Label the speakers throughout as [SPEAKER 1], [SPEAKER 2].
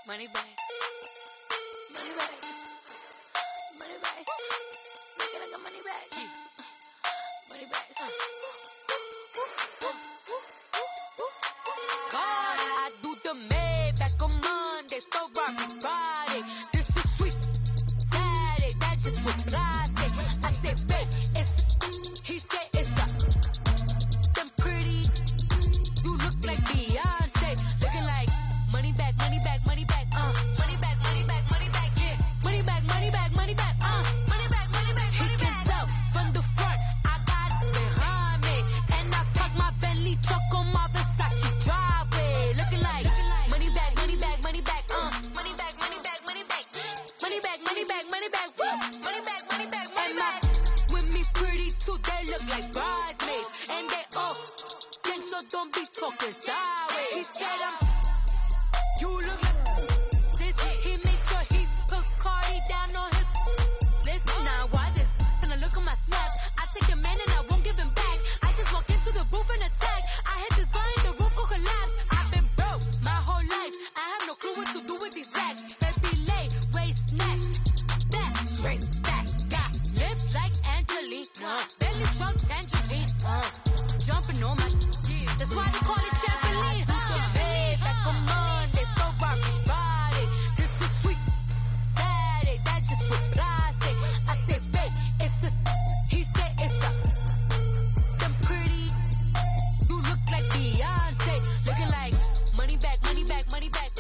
[SPEAKER 1] Money bag. Money bag. Money bag. Make it like a money bag. Money bag. God, I do the Maybach on Monday, so rocky Friday. This is sweet Saturday, that's just what I say. I said, babe, it's, he said it's a, them pretty, you look like Beyonce, looking like money back, money back, money back, money back, money back, money back, yeah, money back, money back, money back, money back, money back, he can tell from the front, I got it behind me, and I park my Bentley truck on my Versace driveway, looking like money back, money back, money back, money back, money back, money back, money back, money back, money back, woo, money back, money back, money back, with me pretty too, they look like bridesmaids, and they all think so, don't be talking sideways, he said you look like this, he made sure he put Cardi down on his list. Now why this? Gonna look at my snaps. I take a man and I won't give him back. I just walk into the booth and attack. I hit this guy in the roof will collapse. I've been broke my whole life. I have no clue what to do with these racks. Every lay, waist, neck, that straight back. Got lips like Angelina, belly trunk tangerine, jumping on my. That's why they call it trampoline. Back on Monday, so rocky Friday. This is sweet Saturday, that's just what I say. I say, babe, it's a, he said it's a, them pretty, you look like Beyonce, looking like money back, money back, money back,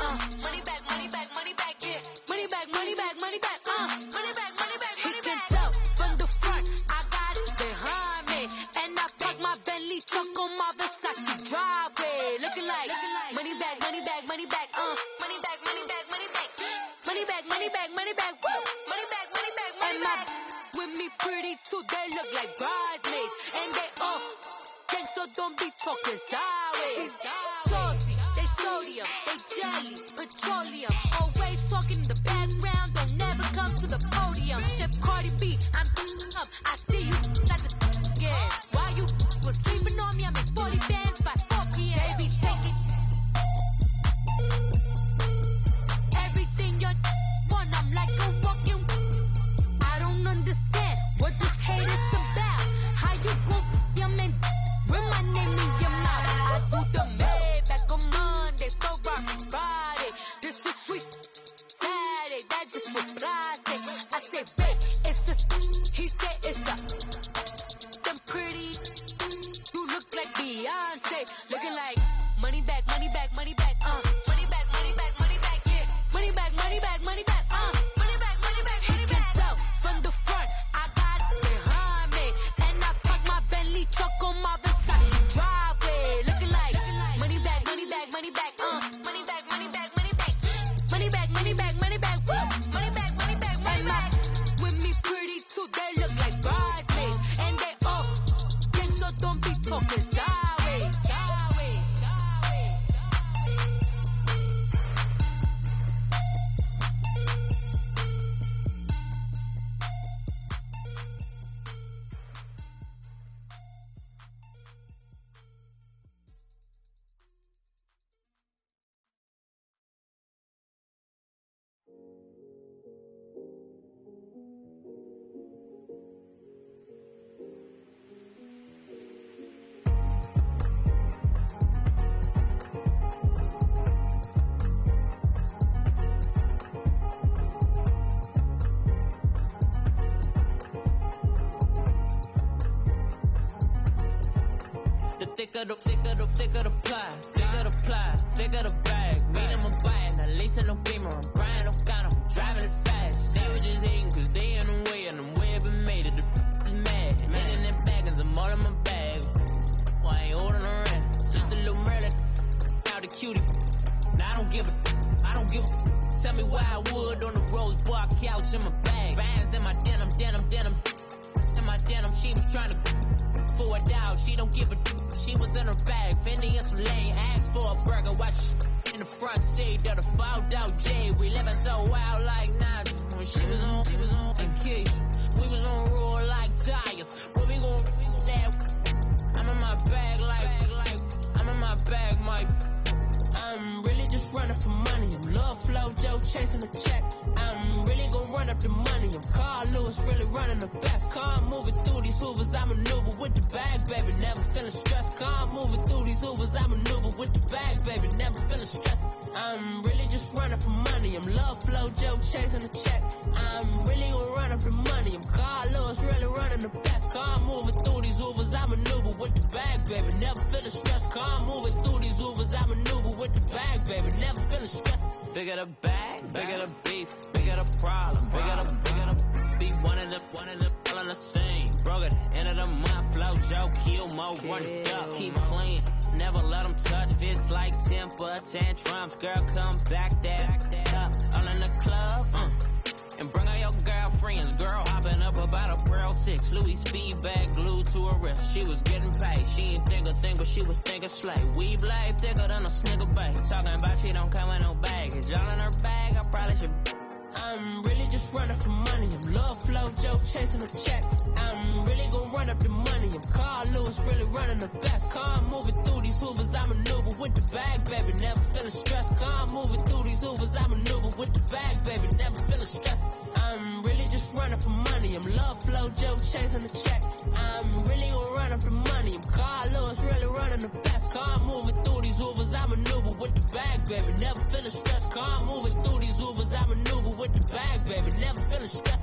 [SPEAKER 1] money back, money back, money back, yeah, money back, money back, money back, money back, money back, money back. He can tell from the front, I got it behind me, and I park my Bentley truck on my Versace driveway, looking like money back, money back, money back, money back, money back, money back, money back, money back, money back, woo, money back, money back, money back. With me pretty too, they look like bridesmaids, and they all think so, don't be talking sideways. Salty, they sodium, they jelly, petroleum, always talking in the background, don't never come to the podium. Sip Cardi B, I'm up, I see you like the again. While you was sleeping on me, I make 40 bands by 4 p.m. Baby, take it. Everything you want, I'm like a walking. I don't understand what this hate is about. How you gon' your man with my name in your mouth? I do the Maybach on Monday, so rocky Friday. This is sweet Saturday, that's just what I say. I say, babe, it's a, he said it's a, them pretty, you look like Beyonce, looking like money back, money back, money back, money back, money back, money back, yeah, money back, money back, money back, money back, money back, he can tell from the front, I got it behind me, and I park my Bentley truck on my Versace driveway, looking like money back, money back, money back, money back, money back, money back, money back, money back, money back, woo, money back, money back, money back. With me pretty too, they look like bridesmaids, and they all think so, don't be talking sideways, sideways, sideways.
[SPEAKER 2] Thicker the pie, thicker the bag. Mean I'm a buying, I lace in no beamer, I'm Brian O'Connor, I'm driving it fast. They were just hating cause they in the way, and I'm way up and made it, the is mad. Man in them baggins, I'm all in my bag. Why I ain't holding around, just a little Merlin, now the cutie. Now I don't give a, tell me why I would on the rose bar couch in my bag. Bands in my denim, in my denim, she was trying to for a doubt, she don't give a, she was in her bag, Fendi in some lane, asked for a burger, watch in the front seat of the fouled out J, we living so wild like Nas, when she was on the key, we was on roll like tires, what we gon' laugh, I'm in my bag like, I'm in my bag, Mike, I'm really just running for money, love flow chasing the check. I'm really gon' run up the money. I'm Carl Lewis, really running the best. Car moving through these Hoovers, I maneuver with the bag, baby. Never feeling stressed. Car moving through these Hoovers, I maneuver with the bag, baby. Never feeling stressed. I'm really just running for money. I'm love flow, Joe chasing the check. I'm really gon' run up the money. I'm Carl Lewis, really running the best. Car moving through these Hoovers, I maneuver with the bag, baby. Never feeling stressed. Car moving through these Hoovers, I maneuver with the bag, baby. Never feeling stressed. Bigger the bag, bigger the beef, bigger the problem, bigger the beef. One of the all in the scene. Broke at the end of the month, flow, Joe, kill, mo, run it up, keep clean. Never let them touch, fits like temper, tantrums. Girl, come back that up. All in the club, and bring out your girlfriends. Girl hopping up about a Pearl 6. Louis speed bag glued to her wrist. She was getting paid. She ain't think a thing, but she was thinking slay. We blade thicker than a snigger bag. Talking about she don't come with no baggage. All in her bag, I probably should. I'm really just running for money. I'm love flow, Joe chasing a check. I'm really gon' run up the money. I'm Carl Lewis, really running the best. Car moving through these Hoovers, I maneuver with the bag, baby. Never feeling stressed. Car moving through these Hoovers, I maneuver with the bag, baby. Never feeling stressed. I'm really just running for money. I'm love flow, Joe chasing the check. I'm really gon' run up the money. I'm Carl Lewis, really running the best. Car moving through these Hoovers, I maneuver with the bag, baby. Never feeling stressed. Car moving through these Hoovers, I maneuver with the bag, baby. Never feeling stressed.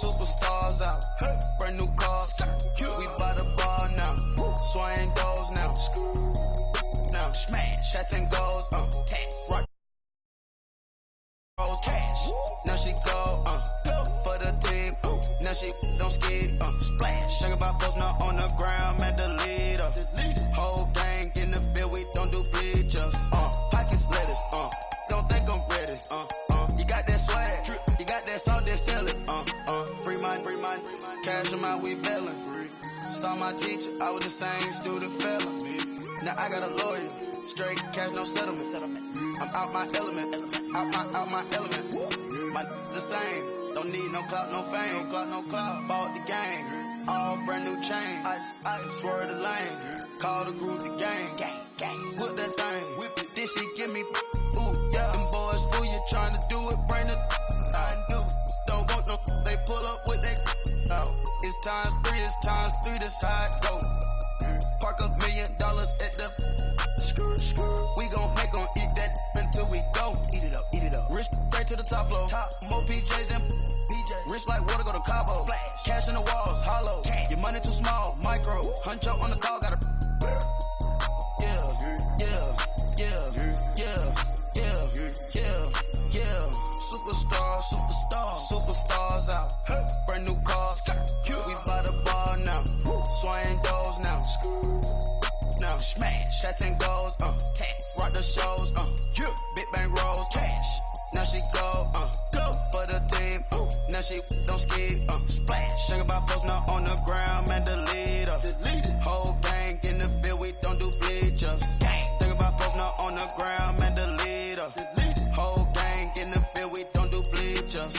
[SPEAKER 3] Superstars out. Brand new cars. We by the bar now. Swaying goals now. Now smash. Shots and goals. Rock. Cash. Now she go. For the team. Now she don't ski. Splash. Think about post now on the ground. Man, the leader. Whole gang in the field. We don't do bleachers. Pocket splitters. Don't think I'm ready. You got that swag. You got that salt, then sell it. Free mind. Cash amount, we bailing. Saw my teacher, I was the same student fella. Now I got a lawyer. Straight cash, no settlement. I'm out my element. Out my element. My the same. Don't need no clout, no fame. No clout. Bought the game. All brand new chain. Ice. Swerve the lane. Call the group the gang. Whip that thing. Whip it. Then she give me. Ooh, yeah. Them boys, who you trying to do it? Bring it. Don't want no. They pull up with that. It's times 3. This how it go. Park $1 million at the. We gon' make 'em eat that until we go. Eat it up. Rich straight to the top floor. More PJs and PJ. Rich like water, go to Cabo. Flash. Cash in the walls, hollow. Your money too small, micro. Huncho on the call, got a. Superstars out. Brand new cars. We by the bar now. Swaying goals now. Now smash. Shots and goals. Rock the shows. Big bang rolls. Cash. Now she go. For the team. Now she don't ski. Splash. Think about post now on the ground. Man, the leader. Whole gang in the field. We don't do bleachers. Think about post now on the ground. Man, the leader. Whole gang in the field. We don't do bleachers.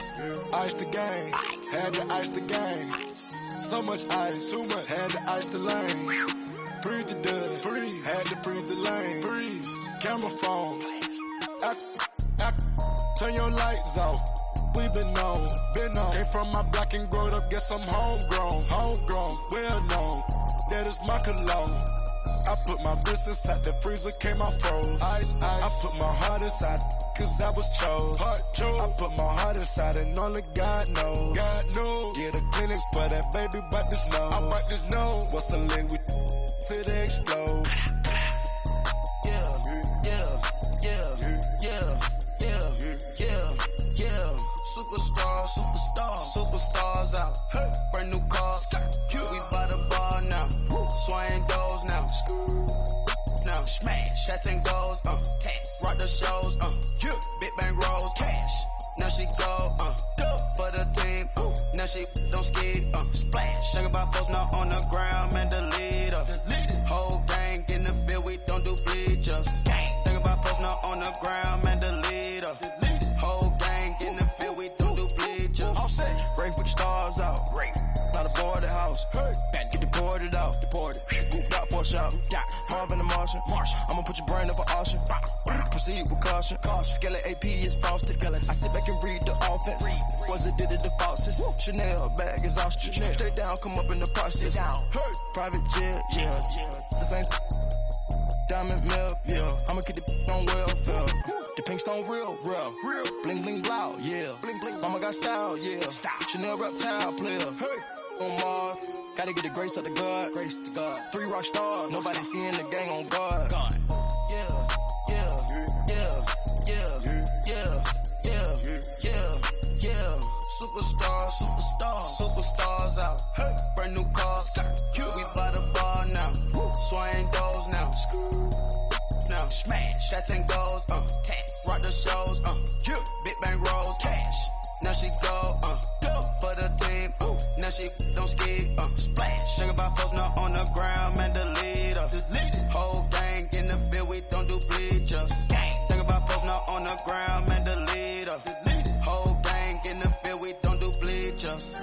[SPEAKER 4] Ice the game, had to ice the game. So much ice, too much, had to ice the lane. Freeze the dud, freeze, had to freeze the lane. Freeze, camera phone. Turn your lights off. We been on. Came from my block and growed up, guess I'm homegrown, well known. That is my cologne. I put my wrist inside the freezer, came off froze. Ice. I put my heart inside, cause I was chose. I put my heart inside and only God knows. Yeah, the clinics for that baby wipe this nose. I wipe this nose. What's a leg with till they explode?
[SPEAKER 3] Superstars out. Brand new cars. We by the bar now. Swaying goals now. out. Marvin the Martian. I'ma put your brain up for auction. Proceed with caution. Skeleton AP is frosted. I sit back and read the offense. Was it did it the faucets? Chanel bag is ostrich. Stay down, come up in the process. Private jet, yeah. The same diamond milk, yeah. I'ma keep the on welfare. The pink stone real. Bling bling blow, yeah. Mama got style, yeah. Chanel reptile player. On Mars, gotta get the grace of the God. 3 rock stars, nobody seeing the gang on guard. Yeah. Superstars out. Brand new cars. We by the bar now. Swing doors now. Now smash. Shots and goals. Rock the shows. Big bang rolls. Cash. Now she go. For the team. Now she don't ski. Splash. Think about folks not on the ground. Man, the leader. Whole gang in the field. We don't do bleachers. Think about folks not on the ground. Man, the leader. Whole gang in the field. We don't do bleachers.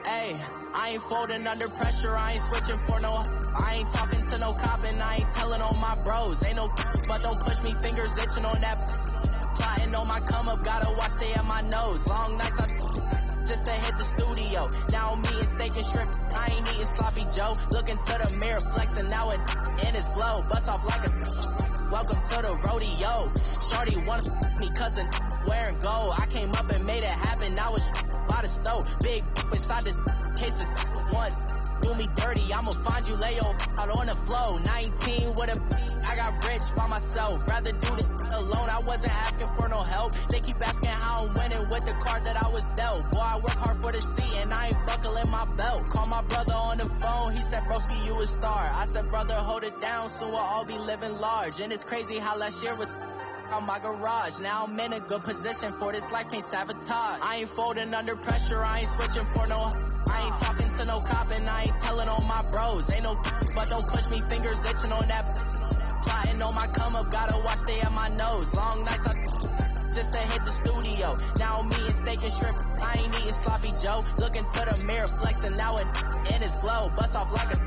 [SPEAKER 2] Hey, I ain't folding under pressure, I ain't switching for no. I ain't talking to no cop and I ain't telling on my bros. Ain't no but don't push me, fingers itching on that. Plotting on my come up, gotta watch stay at my nose. Long nights just to hit the studio. Now I'm eating steak and shrimp, I ain't eating sloppy Joe. Looking to the mirror, flexing now it in his glow. Bust off like a welcome to the rodeo. Shorty wanna me cousin wearing gold. I came up and made it happen, now it's by the stove. Big inside this cases once. Do me dirty, I'ma find you lay out on the floor. 19 with a I got rich by myself. Rather do this alone, I wasn't asking for no help. They keep asking how I'm winning with the card that I was dealt. Boy, I work hard for the seat and I ain't buckling my belt. Call my brother on the phone, he said, broski, you a star. I said, brother, hold it down, soon we'll all be living large. And it's crazy how last year was on my garage. Now I'm in a good position for this life, can't sabotage. I ain't folding under pressure, I ain't switching for no. I ain't talking to no cop and I ain't telling on my bros. Ain't no but don't push me, fingers itching on that. Plotting on my come up, gotta watch stay at my nose. Long nights just to hit the studio. Now I'm eating steak and shrimp, I ain't eating sloppy Joe. Looking to the mirror, flexing now it in his glow. Bust off like a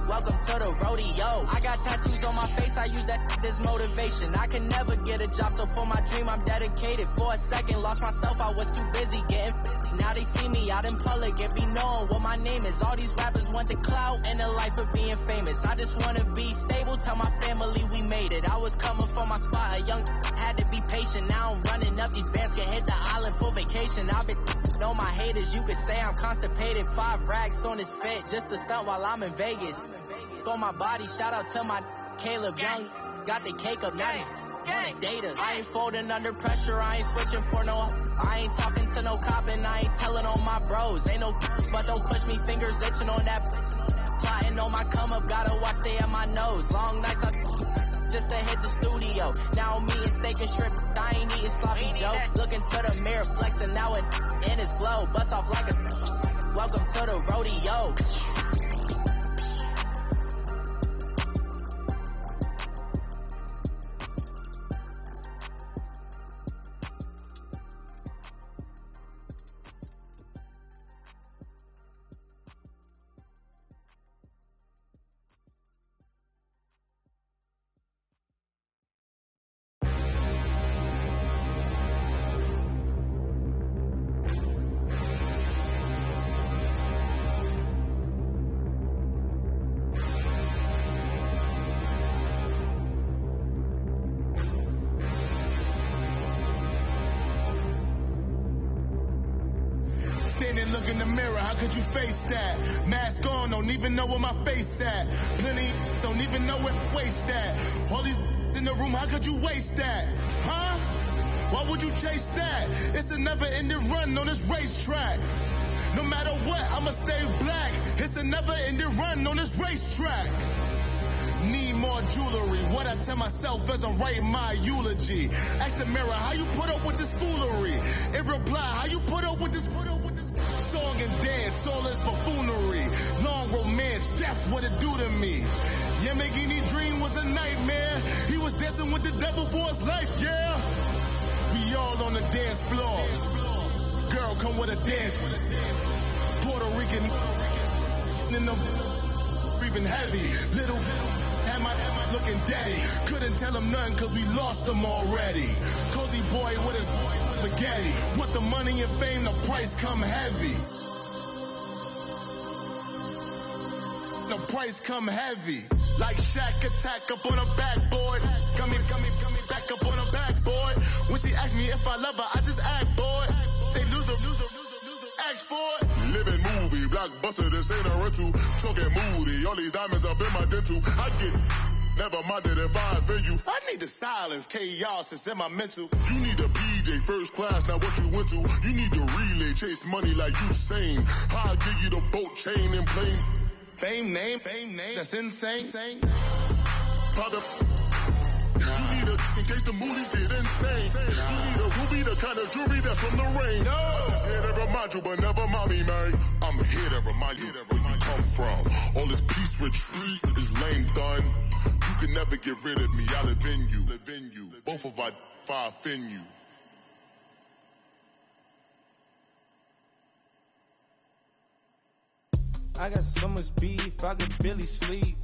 [SPEAKER 2] welcome to the rodeo. I got tattoos on my face, I use that as motivation. I can never get a job, so for my dream I'm dedicated. For a second, lost myself, I was too busy getting busy. Now they see me out in public and be knowing what my name is. All these rappers want the clout and the life of being famous. I just wanna be stable, tell my family we made it. I was coming for my spot, a young had to be patient. Now I'm running up these bands, can hit the island for vacation. I've been on my haters, you could say I'm constipated. 5 racks on his fit, just to stunt while I'm in Vegas. For my body, shout out to my Caleb Young. Got the cake up, now he's wanna date us. I ain't folding under pressure, I ain't switching for no. I ain't talking to no cop and I ain't telling on my bros. Ain't no but don't push me, fingers itching on that. Plotting on my come up, gotta watch stay at my nose. Long nights just to hit the studio. Now I'm eating steak and shrimp, I ain't eating sloppy Joe. Looking to the mirror, flexing now it in his glow. Bust off like a welcome to the rodeo.
[SPEAKER 5] Look in the mirror, how could you face that? Mask on, don't even know where my face at. Plenty don't even know where waste at. All these in the room, how could you waste that? Huh? Why would you chase that? It's a never-ending run on this racetrack. No matter what, I'ma stay black. It's a never-ending run on this racetrack. Need more jewelry, what I tell myself as I'm writing my eulogy. Ask the mirror, how you put up with this foolery? It reply, how you put up with this song and dance, all this buffoonery. Long romance, death, what it do to me? Yamagini dream was a nightmare. He was dancing with the devil for his life, yeah. We all on the dance floor. Girl, come with a dance. Puerto Rican in the breathing heavy. Little had my looking daddy. Couldn't tell him nothing cause we lost him already. Cozy boy with his spaghetti. Want the money and fame, the price come heavy. The price come heavy. Like Shaq attack up on a backboard. Gummy, back up on a backboard. When she asked me if I love her, I just act bored. Say loser, ask for it.
[SPEAKER 6] Living movie, blockbuster, this ain't a rental. Talking moody, all these diamonds up in my dental. I get never minded if I offend you.
[SPEAKER 5] I need the silence, chaos is in my mental.
[SPEAKER 6] You need a PJ, first class, not what you went to. You need to relay, chase money like you sane. I'll give you the boat, chain, and plane.
[SPEAKER 5] Fame name, that's insane.
[SPEAKER 6] Private. You need a, in case the movies get insane. You need a ruby, the kind of jewelry that's from the rain. I'm just here to remind you, but never mind me, man. I'm here to remind you where you come from. All this peace retreat is lame done. You can never get rid of me, I live in you. Both of our fire offend you.
[SPEAKER 7] I got so much beef, I could barely sleep.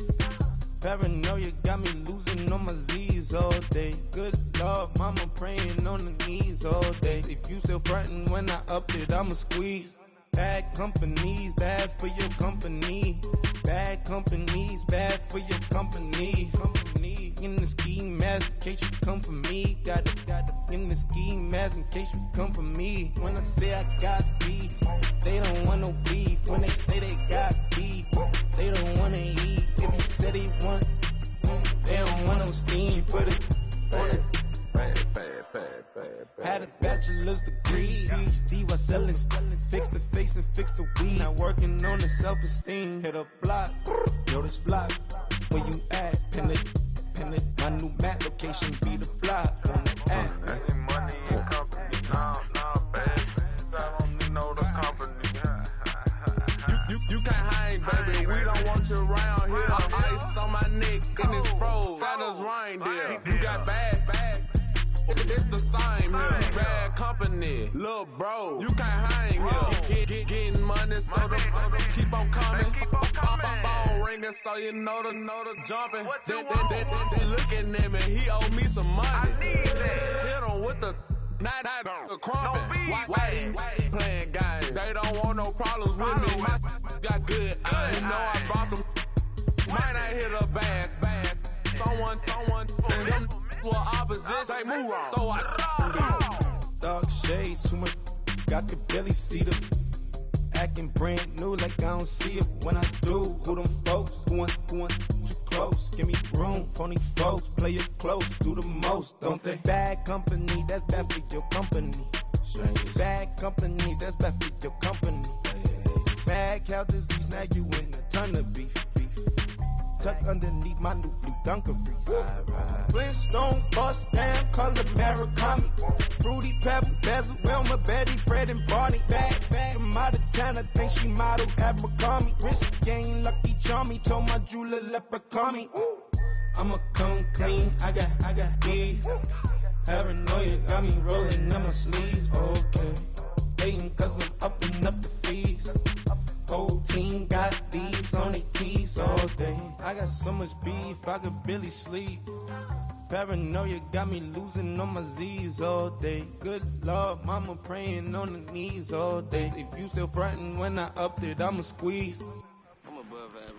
[SPEAKER 7] Paranoia got me losing on my Z's all day. Good Lord, mama praying on the knees all day. If you still frontin' when I up it, I'ma squeeze. Bad companies, bad for your company. Bad companies, bad for your company. Company in the ski mask in case you come for me. Got it in the ski mask in case you come for me. When I say I got beef, they don't want no beef. When they say they got beef, they don't wanna eat. If you said they want, they don't want no steam. Put it on it. Had a bachelor's degree, PhD while selling. Fix the face and fix the weed. Now working on the self-esteem. Hit a block, yo this block. Where you at? Pin it. My new map location be the block on the app.
[SPEAKER 8] Any money in company? Nah, baby. I don't need no the company. You can't hang, baby. We don't want you around here. Ice on my neck in this froze. Santa's reindeer. You got bad. It's the same here. Bad company, little bro. You can't hang here. Getting money, so the keep on coming. Phone ringing, so you know the jumping. They looking at me. He owe me some money. I need that. Hit him with the not the crumping. Why playing games? They don't want no problems with me. My got good. You know I brought them. Might not hit a bad. Someone, and them were opposition. They move on. So I
[SPEAKER 7] dog shades, too much. I could barely see them. Acting brand new like I don't see it when I do. Who them folks? Going too close. Give me room. Phony folks, play it close. Do the most, don't they? Bad company, that's bad for your company. Bad company, that's bad for your company. Bad cow disease, now you in a ton of beef. Tuck underneath my new blue Dunkaroos. Flintstone, bust down, color Murakami. Fruity Pebble, Bezel, Wilma, Betty, Fred, and Barney. Bad from out of town, I think she model Abercrombie. Wrist game, Lucky Charmy, told my jeweler, leprechaun me. I'ma come clean, I got beef. Paranoia got me rolling in my sleeves, okay. Hating cause I'm upping up the fees. Whole team got these on their tees all day. I got so much beef, I could barely sleep. Paranoia got me losing on my Z's all day. Good Lord, mama praying on the knees all day. If you still frontin' when I up it, I'ma squeeze.
[SPEAKER 8] I'm above average.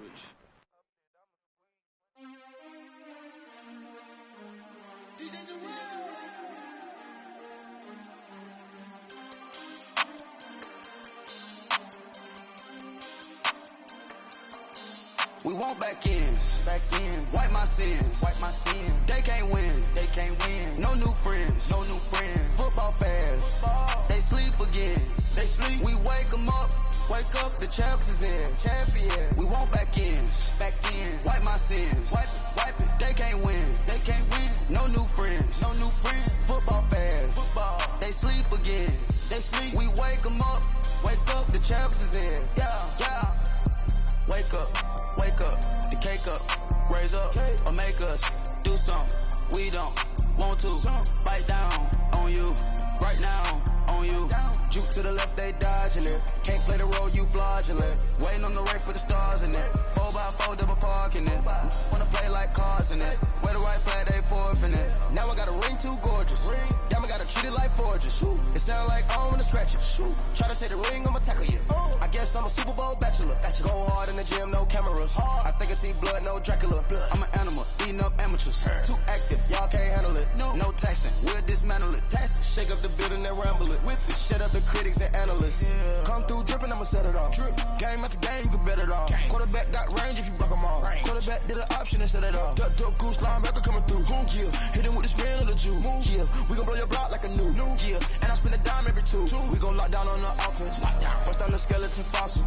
[SPEAKER 3] We want back ends. Wipe my sins. They can't win. No new friends. Football fans. They sleep again. We wake them up. The champs is in. We want back ends. Wipe my sins. Wipe it. They can't win. No new friends. Football fans. They sleep again. We wake them up. The champs is in. Yeah. Wake up, the cake up, raise up, or make us do something we don't want to. Bite down on you right now. To the left, they dodging it. Can't play the role, you fraudulent. Waiting on the right for the stars in it. 4x4 double parking it. Wanna play like cars in it. Where the right flag, they forfeiting it. Now I got a ring too gorgeous. Damn, I gotta treat it like forges. It sound like I don't wanna scratch it. Try to take the ring, I'ma tackle you. I guess I'm a Super Bowl bachelor. Go hard in the gym, no cameras. I think I see blood, no Dracula. I'm an animal, eating up amateurs. Too active, y'all can't handle it. No taxing, we'll dismantle it. Shake up the building and ramble it. Whip it, shut up the critics and analysts. Come through dripping, I'ma set it off. Game after game, you can bet it off. Quarterback got range if you block them all. Quarterback did an option and set it off. Duck goose linebacker coming through. Yeah, hit him with the spin of the Jew. Yeah, we gon' blow your block like a new. Yeah, and I spin a dime every two. We gon' lock down on the offense. Bust down the skeleton fossil.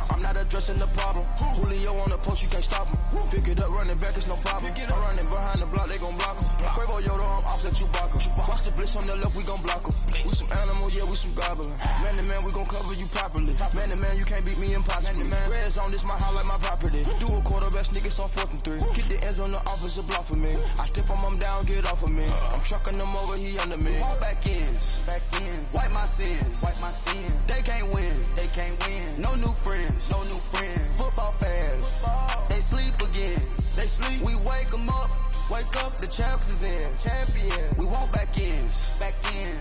[SPEAKER 3] I'm not addressing the problem. Julio on the post, you can't stop him. Pick it up, running back, it's no problem. I'm running behind the block, they gon' block him. Quavo Yoda, I'm offset Chewbacca. Watch the blitz on the left, we gon' block him. We some animal, yeah, we some goblin. Man to man, we gon' cover you properly. Man to man, you can't beat me impossibly. Red zone, this my highlight, my property. Do a quarterback sneak, it's on 4th and 3. Get the ends on the offensive block for me. I step on them down, get off of me. I'm trucking them over, he under me. All back ends, wipe my sins, They can't win, No new friends, Football fans, they sleep again. We wake them up. Wake up, the champ is in. Champion. We want back ends.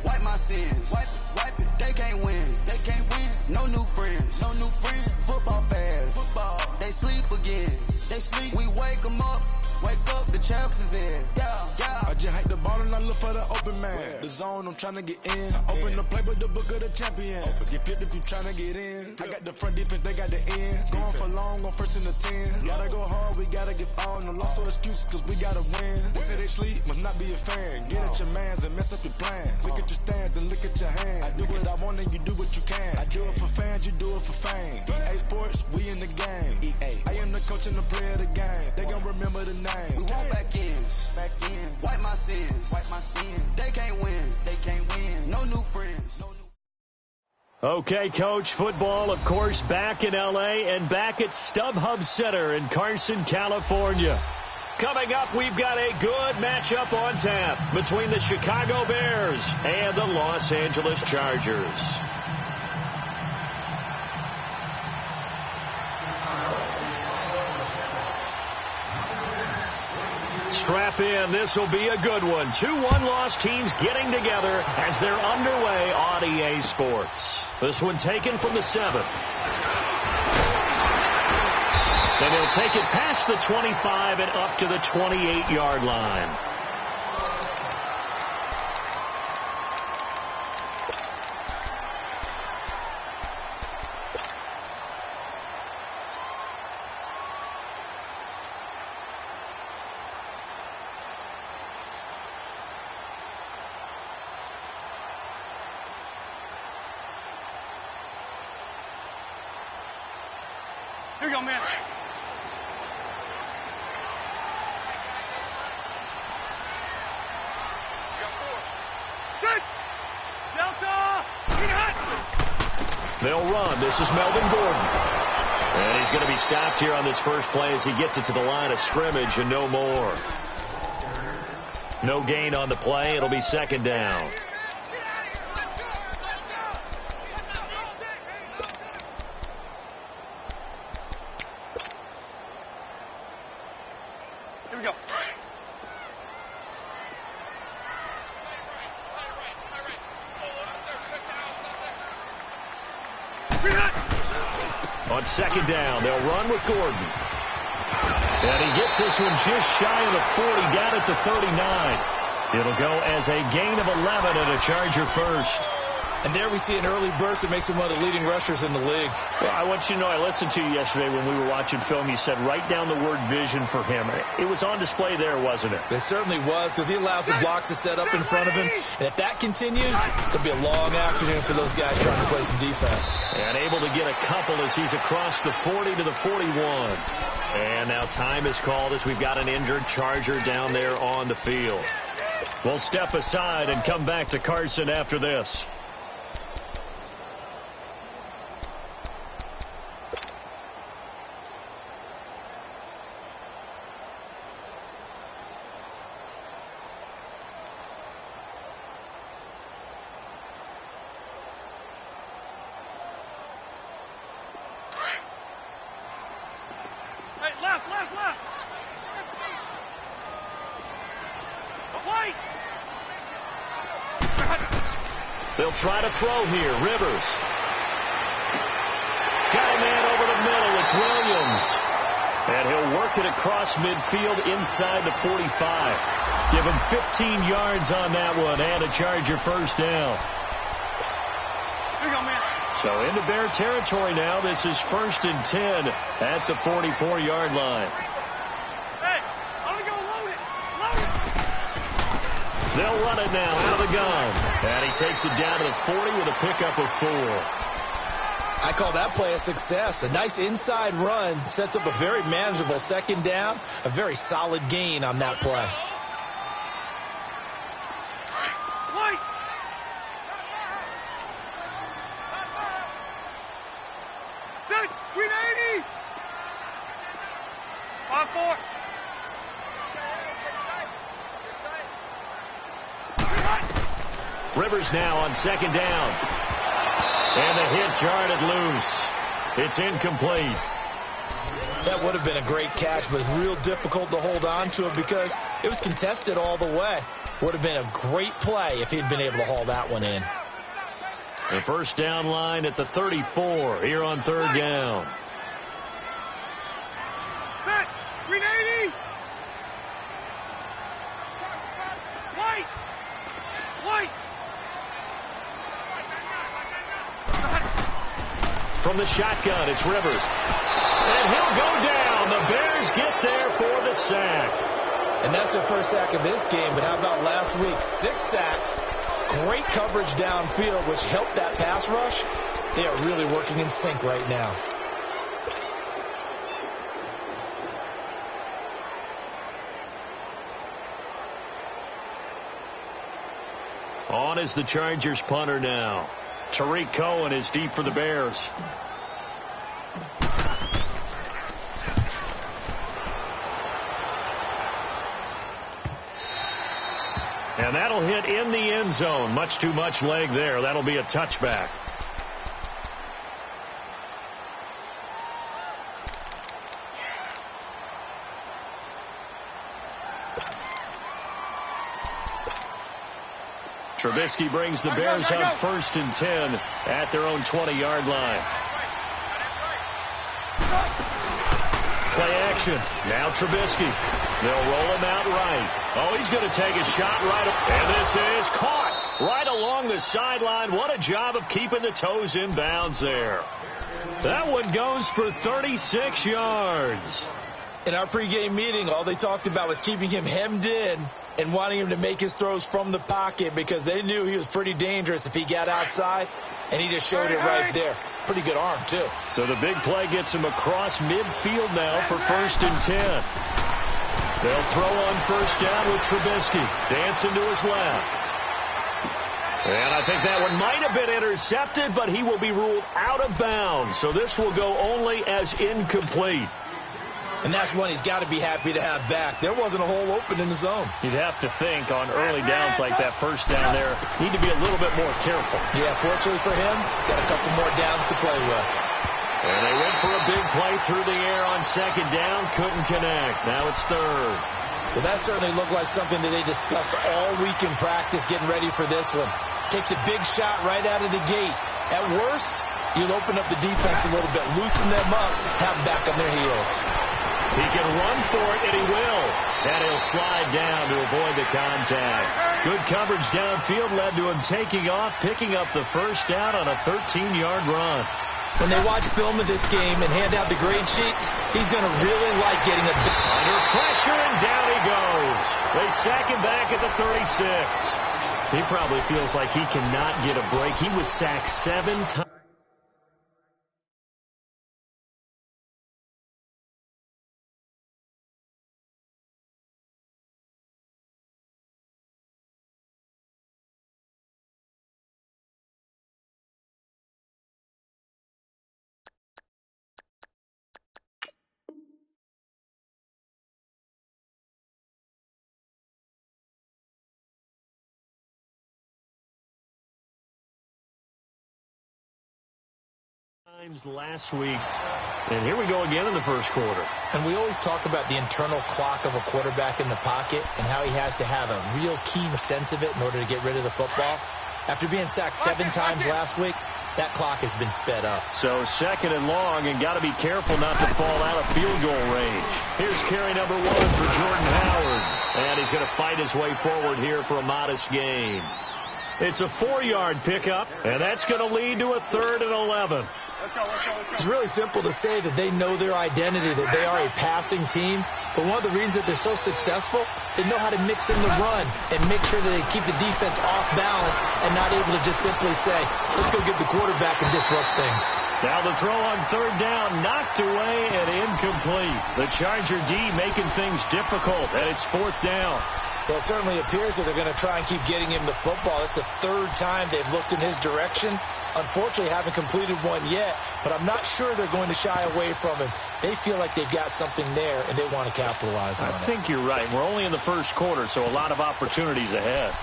[SPEAKER 3] Wipe my sins. Wipe it. They can't win. No new friends. Football fans. They sleep again. We wake them up. Wake up, the champ is in. Yeah.
[SPEAKER 4] I just hike the ball and I look for the open man. The zone, I'm trying to get in. Open the play, but the book of the champion. Get flipped if you trying to get in. I got the front defense, they got the end. Going for long, on 1st and the 10. Gotta go hard, we gotta give all. No loss or excuses, cause we gotta win. They say they sleep, must not be a fan. Get at your mans and mess up your plan. Look at your stands and look at your hands. I do what I want and you do what you can. I do it for fans, you do it for fame. EA Sports, we in the game. I am the coach and the player of the game. They gon' remember the name.
[SPEAKER 3] We want back ends. Wipe my sins. They can't win. No new friends.
[SPEAKER 9] Okay, Coach, football, of course, back in L.A. and back at StubHub Center in Carson, California. Coming up, we've got a good matchup on tap between the Chicago Bears and the Los Angeles Chargers. Strap in. This will be a good one. 2 one-loss teams getting together as they're underway on EA Sports. This one taken from the 7th. And he'll take it past the 25 and up to the 28-yard line.
[SPEAKER 10] Here you go, man.
[SPEAKER 9] They'll run. This is Melvin Gordon. And he's going to be stopped here on this first play as he gets it to the line of scrimmage and no more. No gain on the play. It'll be 2nd down.
[SPEAKER 10] Here we go.
[SPEAKER 9] On 2nd down, they'll run with Gordon. And he gets this one just shy of the 40, down at the 39. It'll go as a gain of 11 and a Charger first.
[SPEAKER 11] And there we see an early burst that makes him one of the leading rushers in the league.
[SPEAKER 9] Well, I want you to know, I listened to you yesterday when we were watching film. You said write down the word vision for him. It was on display there, wasn't it?
[SPEAKER 11] It certainly was, because he allows the blocks to set up in front of him. And if that continues, it'll be a long afternoon for those guys trying to play some defense.
[SPEAKER 9] And able to get a couple as he's across the 40 to the 41. And now time is called as we've got an injured Charger down there on the field. We'll step aside and come back to Carson after this. They'll try to throw here. Rivers. Got a man over the middle. It's Williams. And he'll work it across midfield inside the 45. Give him 15 yards on that one and a Charger first down. So into Bear territory now. This is 1st and 10 at the 44-yard line. They'll run it now out of the gun. And he takes it down to the 40 with a pickup of 4.
[SPEAKER 11] I call that play a success. A nice inside run sets up a very manageable second down. A very solid gain on that play.
[SPEAKER 9] Rivers now on 2nd down. And the hit jarred it loose. It's incomplete.
[SPEAKER 11] That would have been a great catch, but it's real difficult to hold on to it because it was contested all the way. Would have been a great play if he'd been able to haul that one in.
[SPEAKER 9] The first down line at the 34 here on 3rd down. From the shotgun, it's Rivers. And he'll go down. The Bears get there for the sack.
[SPEAKER 11] And that's the first sack of this game, but how about last week? 6 sacks, great coverage downfield, which helped that pass rush. They are really working in sync right now.
[SPEAKER 9] On is the Chargers punter now. Tariq Cohen is deep for the Bears. And that'll hit in the end zone. Much too much leg there. That'll be a touchback. Trubisky brings the Bears on 1st and 10 at their own 20-yard line. Play action. Now Trubisky. They'll roll him out right. Oh, he's going to take a shot right. And this is caught right along the sideline. What a job of keeping the toes in bounds there. That one goes for 36 yards.
[SPEAKER 11] In our pregame meeting, all they talked about was keeping him hemmed in and wanting him to make his throws from the pocket because they knew he was pretty dangerous if he got outside, and he just showed it right there. Pretty good arm, too.
[SPEAKER 9] So the big play gets him across midfield now for 1st and 10. They'll throw on 1st down with Trubisky. Dancing to his left. And I think that one might have been intercepted, but he will be ruled out of bounds. So this will go only as incomplete.
[SPEAKER 11] And that's one he's got to be happy to have back. There wasn't a hole open in the zone.
[SPEAKER 9] You'd have to think on early downs like that 1st down there, need to be a little bit more careful.
[SPEAKER 11] Yeah, fortunately for him, got a couple more downs to play with.
[SPEAKER 9] And they went for a big play through the air on 2nd down, couldn't connect. Now it's 3rd.
[SPEAKER 11] Well, that certainly looked like something that they discussed all week in practice getting ready for this one. Take the big shot right out of the gate. At worst, you'll open up the defense a little bit, loosen them up, have them back on their heels.
[SPEAKER 9] He can run for it, and he will. And he'll slide down to avoid the contact. Good coverage downfield led to him taking off, picking up the 1st down on a 13-yard run.
[SPEAKER 11] When they watch film of this game and hand out the grade sheets, he's going to really like getting a...
[SPEAKER 9] Under pressure, and down he goes. They sack him back at the 36. He probably feels like he cannot get a break. He was sacked 7 times. Last week, and here we go again in the 1st quarter.
[SPEAKER 11] And we always talk about the internal clock of a quarterback in the pocket and how he has to have a real keen sense of it in order to get rid of the football. After being sacked 7 times last week, that clock has been sped up.
[SPEAKER 9] So 2nd and long, and got to be careful not to fall out of field goal range. Here's carry number 1 for Jordan Howard. And he's going to fight his way forward here for a modest gain. It's a 4-yard pickup, and that's going to lead to a 3rd and 11.
[SPEAKER 11] It's really simple to say that they know their identity, that they are a passing team. But one of the reasons that they're so successful, they know how to mix in the run and make sure that they keep the defense off balance and not able to just simply say, let's go get the quarterback and disrupt things.
[SPEAKER 9] Now the throw on 3rd down, knocked away and incomplete. The Charger D making things difficult, and it's 4th down.
[SPEAKER 11] Well, it certainly appears that they're going to try and keep getting him the football. It's the 3rd time they've looked in his direction. Unfortunately, haven't completed one yet, but I'm not sure they're going to shy away from him. They feel like they've got something there, and they want to capitalize on it.
[SPEAKER 9] I think you're right. We're only in the 1st quarter, so a lot of opportunities ahead.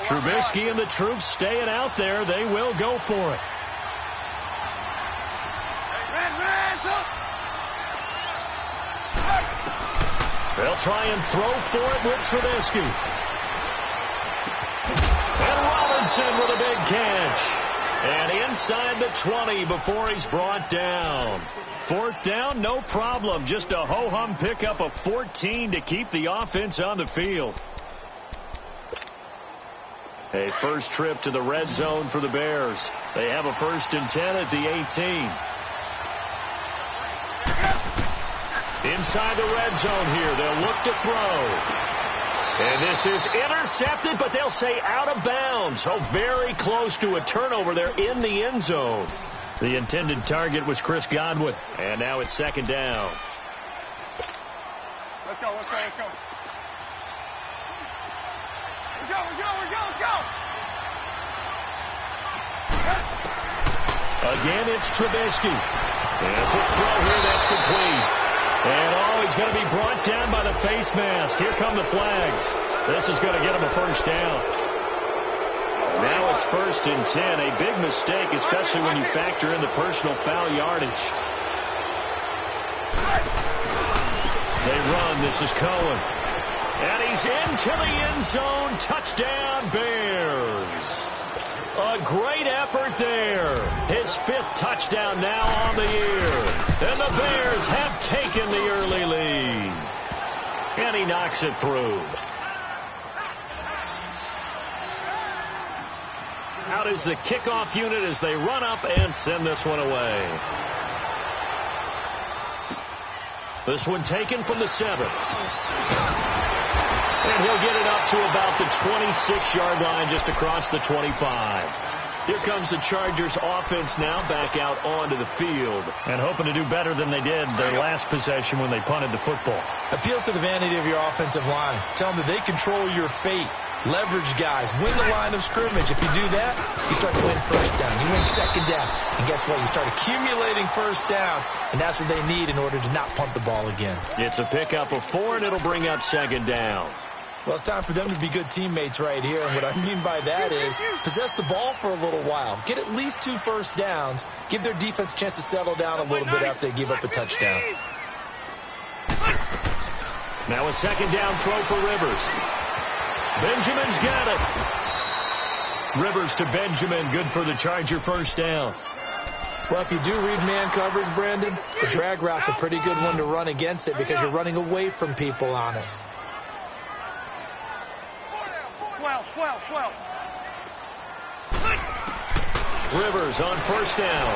[SPEAKER 9] Trubisky and the troops staying out there. They will go for it. They'll try and throw for it with Trubisky. And Robinson with a big catch. And inside the 20 before he's brought down. 4th down, no problem. Just a ho-hum pickup of 14 to keep the offense on the field. A first trip to the red zone for the Bears. They have a 1st and 10 at the 18. Inside the red zone here. They'll look to throw. And this is intercepted, but they'll say out of bounds. Oh, very close to a turnover there in the end zone. The intended target was Chris Godwin. And now it's 2nd down.
[SPEAKER 8] Let's go. Let's go.
[SPEAKER 9] Again, it's Trubisky. And a quick throw here, that's complete. And he's going to be brought down by the face mask. Here come the flags. This is going to get him a 1st down. Now it's 1st and 10. A big mistake, especially when you factor in the personal foul yardage. They run. This is Cohen. And he's into the end zone. Touchdown, Bears. A great effort there. His 5th touchdown now on the year. And the Bears have taken the early lead. And he knocks it through. Out is the kickoff unit as they run up and send this one away. This one taken from the 7. And he'll get it up to about the 26-yard line, just across the 25. Here comes the Chargers offense now back out onto the field and hoping to do better than they did their last possession when they punted the football.
[SPEAKER 11] Appeal to the vanity of your offensive line. Tell them that they control your fate. Leverage guys. Win the line of scrimmage. If you do that, you start to win 1st down. You win 2nd down. And guess what? You start accumulating 1st downs, and that's what they need in order to not punt the ball again.
[SPEAKER 9] It's a pickup of 4, and it'll bring up 2nd down.
[SPEAKER 11] Well, it's time for them to be good teammates right here. And what I mean by that is possess the ball for a little while. Get at least 2 1st downs. Give their defense a chance to settle down a little bit after they give up a touchdown.
[SPEAKER 9] Now a 2nd down throw for Rivers. Benjamin's got it. Rivers to Benjamin. Good for the Charger 1st down.
[SPEAKER 11] Well, if you do read man coverage, Brandon, the drag route's a pretty good one to run against it because you're running away from people on it.
[SPEAKER 8] 12.
[SPEAKER 9] Rivers on 1st down.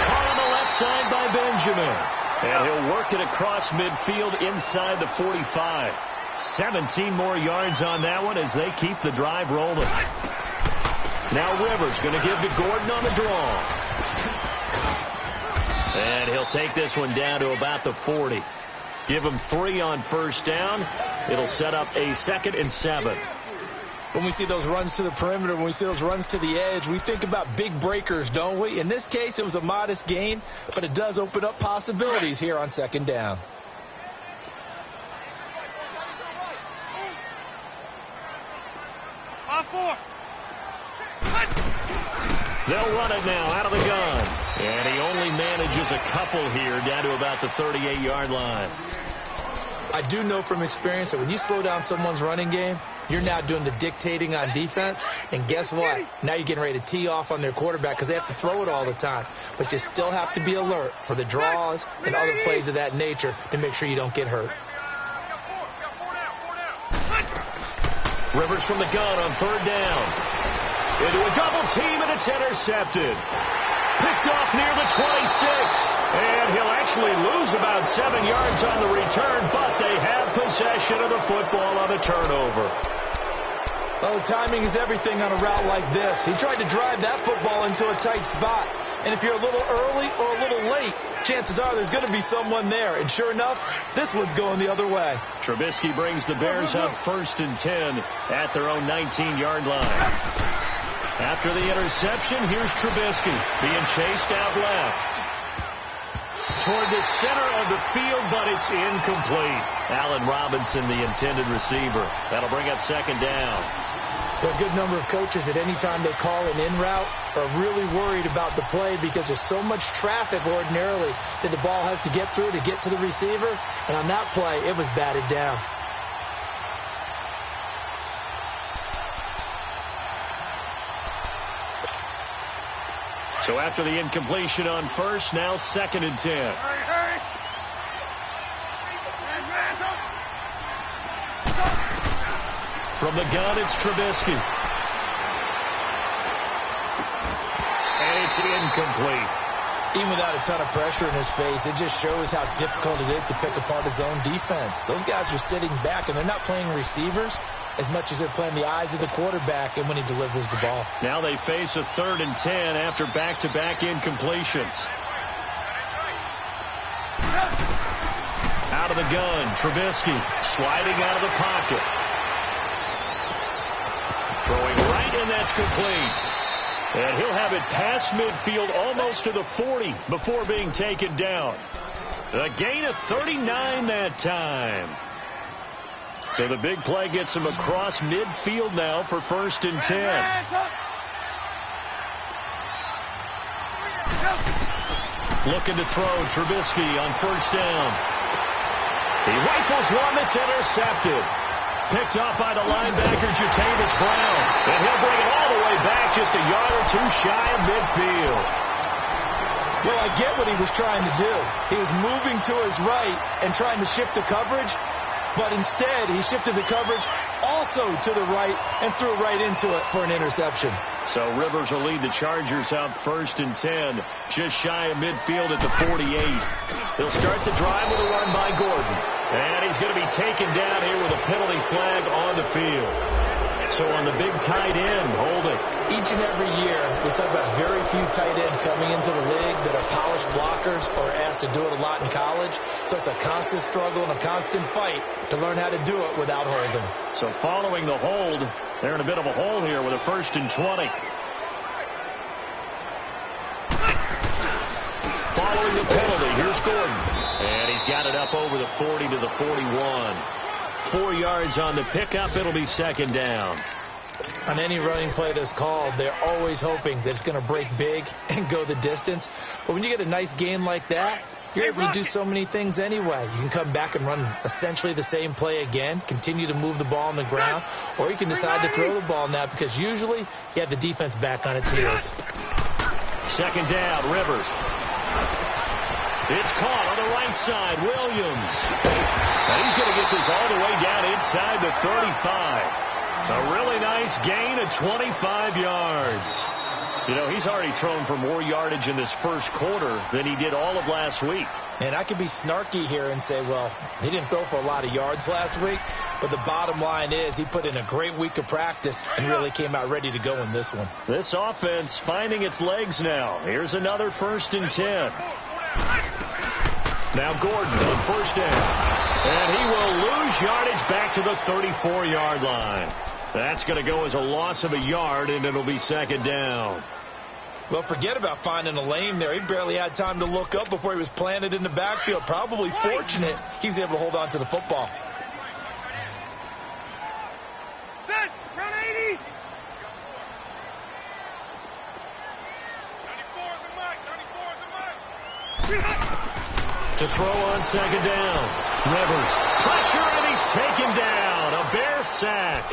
[SPEAKER 9] Caught on the left side by Benjamin. And he'll work it across midfield inside the 45. 17 more yards on that one as they keep the drive rolling. Now Rivers going to give to Gordon on the draw. And he'll take this one down to about the 40. Give him 3 on 1st down. It'll set up a 2nd and 7.
[SPEAKER 11] When we see those runs to the perimeter, when we see those runs to the edge, we think about big breakers, don't we? In this case, it was a modest gain, but it does open up possibilities here on 2nd down.
[SPEAKER 9] They'll run it now out of the gun. And he only manages a couple here down to about the 38-yard line.
[SPEAKER 11] I do know from experience that when you slow down someone's running game, you're now doing the dictating on defense. And guess what? Now you're getting ready to tee off on their quarterback because they have to throw it all the time. But you still have to be alert for the draws and other plays of that nature to make sure you don't get hurt.
[SPEAKER 9] Rivers from the gun on third down. Into a double team, and it's intercepted. Picked off near the 26. And he'll actually lose about 7 yards on the return, but they have possession of the football on a turnover.
[SPEAKER 11] Well, the timing is everything on a route like this. He tried to drive that football into a tight spot. And if you're a little early or a little late, chances are there's going to be someone there. And sure enough, this one's going the other way.
[SPEAKER 9] Trubisky brings the Bears up 1st and 10 at their own 19-yard line. After the interception, here's Trubisky being chased out left. Toward the center of the field, but it's incomplete. Allen Robinson, the intended receiver. That'll bring up 2nd down.
[SPEAKER 11] There are a good number of coaches that any time they call an in route are really worried about the play because there's so much traffic ordinarily that the ball has to get through to get to the receiver. And on that play, it was batted down.
[SPEAKER 9] So after the incompletion on first, now 2nd and 10. From the gun, it's Trubisky. And it's incomplete.
[SPEAKER 11] Even without a ton of pressure in his face, it just shows how difficult it is to pick apart his own defense. Those guys are sitting back, and they're not playing receivers as much as they're playing the eyes of the quarterback and when he delivers the ball.
[SPEAKER 9] Now they face a 3rd and 10 after back-to-back incompletions. Out of the gun, Trubisky sliding out of the pocket. Throwing right, and that's complete. And he'll have it past midfield almost to the 40 before being taken down. A gain of 39 that time. So the big play gets him across midfield now for 1st and 10. Looking to throw, Trubisky on 1st down. He rifles one that's intercepted. Picked off by the linebacker, Jatavis Brown. And he'll bring it all the way back just a yard or two shy of midfield.
[SPEAKER 11] Well, I get what he was trying to do. He was moving to his right and trying to shift the coverage. But instead, he shifted the coverage also to the right and threw right into it for an interception.
[SPEAKER 9] So Rivers will lead the Chargers out 1st and 10, just shy of midfield at the 48. He'll start the drive with a run by Gordon. And he's going to be taken down here with a penalty flag on the field. So on the big tight end, holding.
[SPEAKER 11] Each and every year, we talk about very few tight ends coming into the league that are polished blockers or asked to do it a lot in college. So it's a constant struggle and a constant fight to learn how to do it without holding.
[SPEAKER 9] So following the hold, they're in a bit of a hole here with a 1st and 20. Following the penalty, here's Gordon. And he's got it up over the 40 to the 41. 4 yards on the pickup. It'll be 2nd down.
[SPEAKER 11] On any running play that's called, they're always hoping that it's going to break big and go the distance. But when you get a nice gain like that, you're able to do so many things anyway. You can come back and run essentially the same play again, continue to move the ball on the ground, or you can decide to throw the ball now because usually you have the defense back on its heels.
[SPEAKER 9] 2nd down, Rivers. It's caught on the right side, Williams. And he's going to get this all the way down inside the 35. A really nice gain of 25 yards. You know, he's already thrown for more yardage in this first quarter than he did all of last week.
[SPEAKER 11] And I could be snarky here and say, well, he didn't throw for a lot of yards last week. But the bottom line is he put in a great week of practice and really came out ready to go in this one.
[SPEAKER 9] This offense finding its legs now. Here's another 1st and 10. Now Gordon on 1st down. And he will lose yardage back to the 34-yard line. That's going to go as a loss of a yard, and it'll be 2nd down.
[SPEAKER 11] Well, forget about finding a lane there. He barely had time to look up before he was planted in the backfield. Probably fortunate he was able to hold on to the football.
[SPEAKER 10] Set, run 80. 94 is the mark. 94 is the mark.
[SPEAKER 9] to throw on second down. Rivers, pressure, and he's taken down. A Bear sack.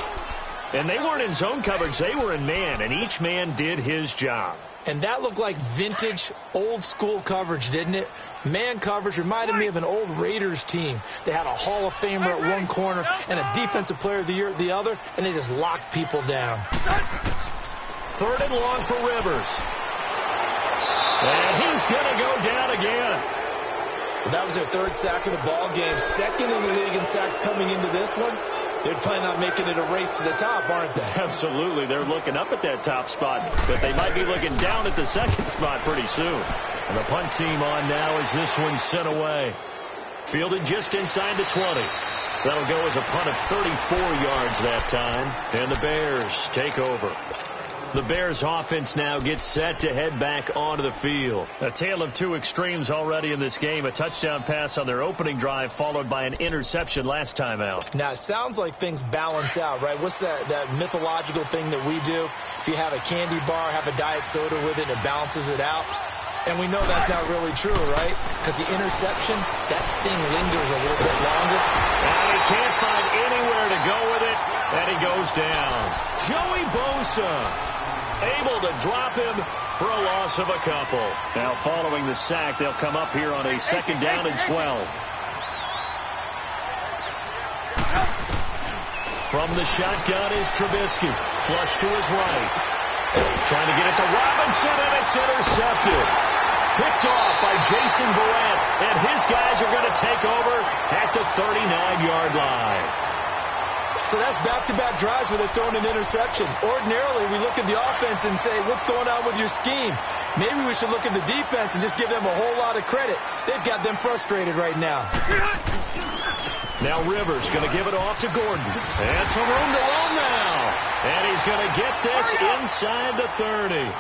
[SPEAKER 9] And they weren't in zone coverage. They were in man, and each man did his job.
[SPEAKER 11] And that looked like vintage, old-school coverage, didn't it? Man coverage reminded me of an old Raiders team. They had a Hall of Famer at one corner and a Defensive Player of the Year at the other, and they just locked people down.
[SPEAKER 9] 3rd and long for Rivers. And he's going to go down again.
[SPEAKER 11] Well, that was their 3rd sack of the ball game. 2nd in the league in sacks coming into this one. They're planning on making it a race to the top, aren't they?
[SPEAKER 9] Absolutely. They're looking up at that top spot, but they might be looking down at the 2nd spot pretty soon. And the punt team on now as this one's sent away. Fielded just inside the 20. That'll go as a punt of 34 yards that time. And the Bears take over. The Bears offense now gets set to head back onto the field. A tale of two extremes already in this game. A touchdown pass on their opening drive followed by an interception last time out.
[SPEAKER 11] Now, it sounds like things balance out, right? What's that mythological thing that we do? If you have a candy bar, have a diet soda with it, it balances it out. And we know that's not really true, right? Because the interception, that sting lingers a little bit longer.
[SPEAKER 9] And he can't find anywhere to go with it, and he goes down. Joey Bosa able to drop him for a loss of a couple. Now following the sack, they'll come up here on a 2nd down and 12. From the shotgun is Trubisky. Flush to his right. Trying to get it to Robinson, and it's intercepted. Picked off by Jason Verrett, and his guys are going to take over at the 39-yard line.
[SPEAKER 11] So that's back-to-back drives where they're throwing an interception. Ordinarily, we look at the offense and say, what's going on with your scheme? Maybe we should look at the defense and just give them a whole lot of credit. They've got them frustrated right now.
[SPEAKER 9] Now Rivers going to give it off to Gordon. And some room to run now. And he's going to get this inside the 30.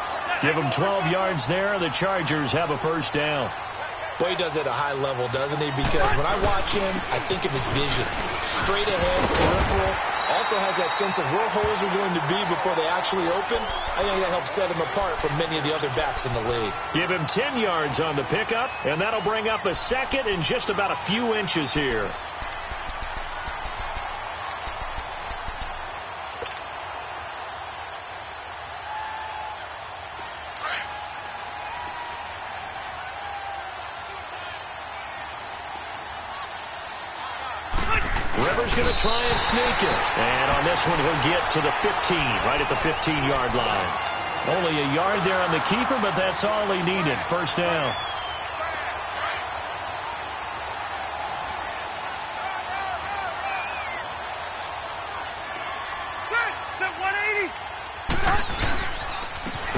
[SPEAKER 9] Give him 12 yards there, and the Chargers have a 1st down.
[SPEAKER 11] Boy, he does it at a high level, doesn't he? Because when I watch him, I think of his vision. Straight ahead, peripheral. Also has that sense of where holes are going to be before they actually open. I think that helps set him apart from many of the other backs in the league.
[SPEAKER 9] Give him 10 yards on the pickup, and that'll bring up a 2nd and just about a few inches here. Rivers going to try and sneak it. And on this one, he'll get to the 15, right at the 15-yard line. Only a yard there on the keeper, but that's all he needed. 1st down.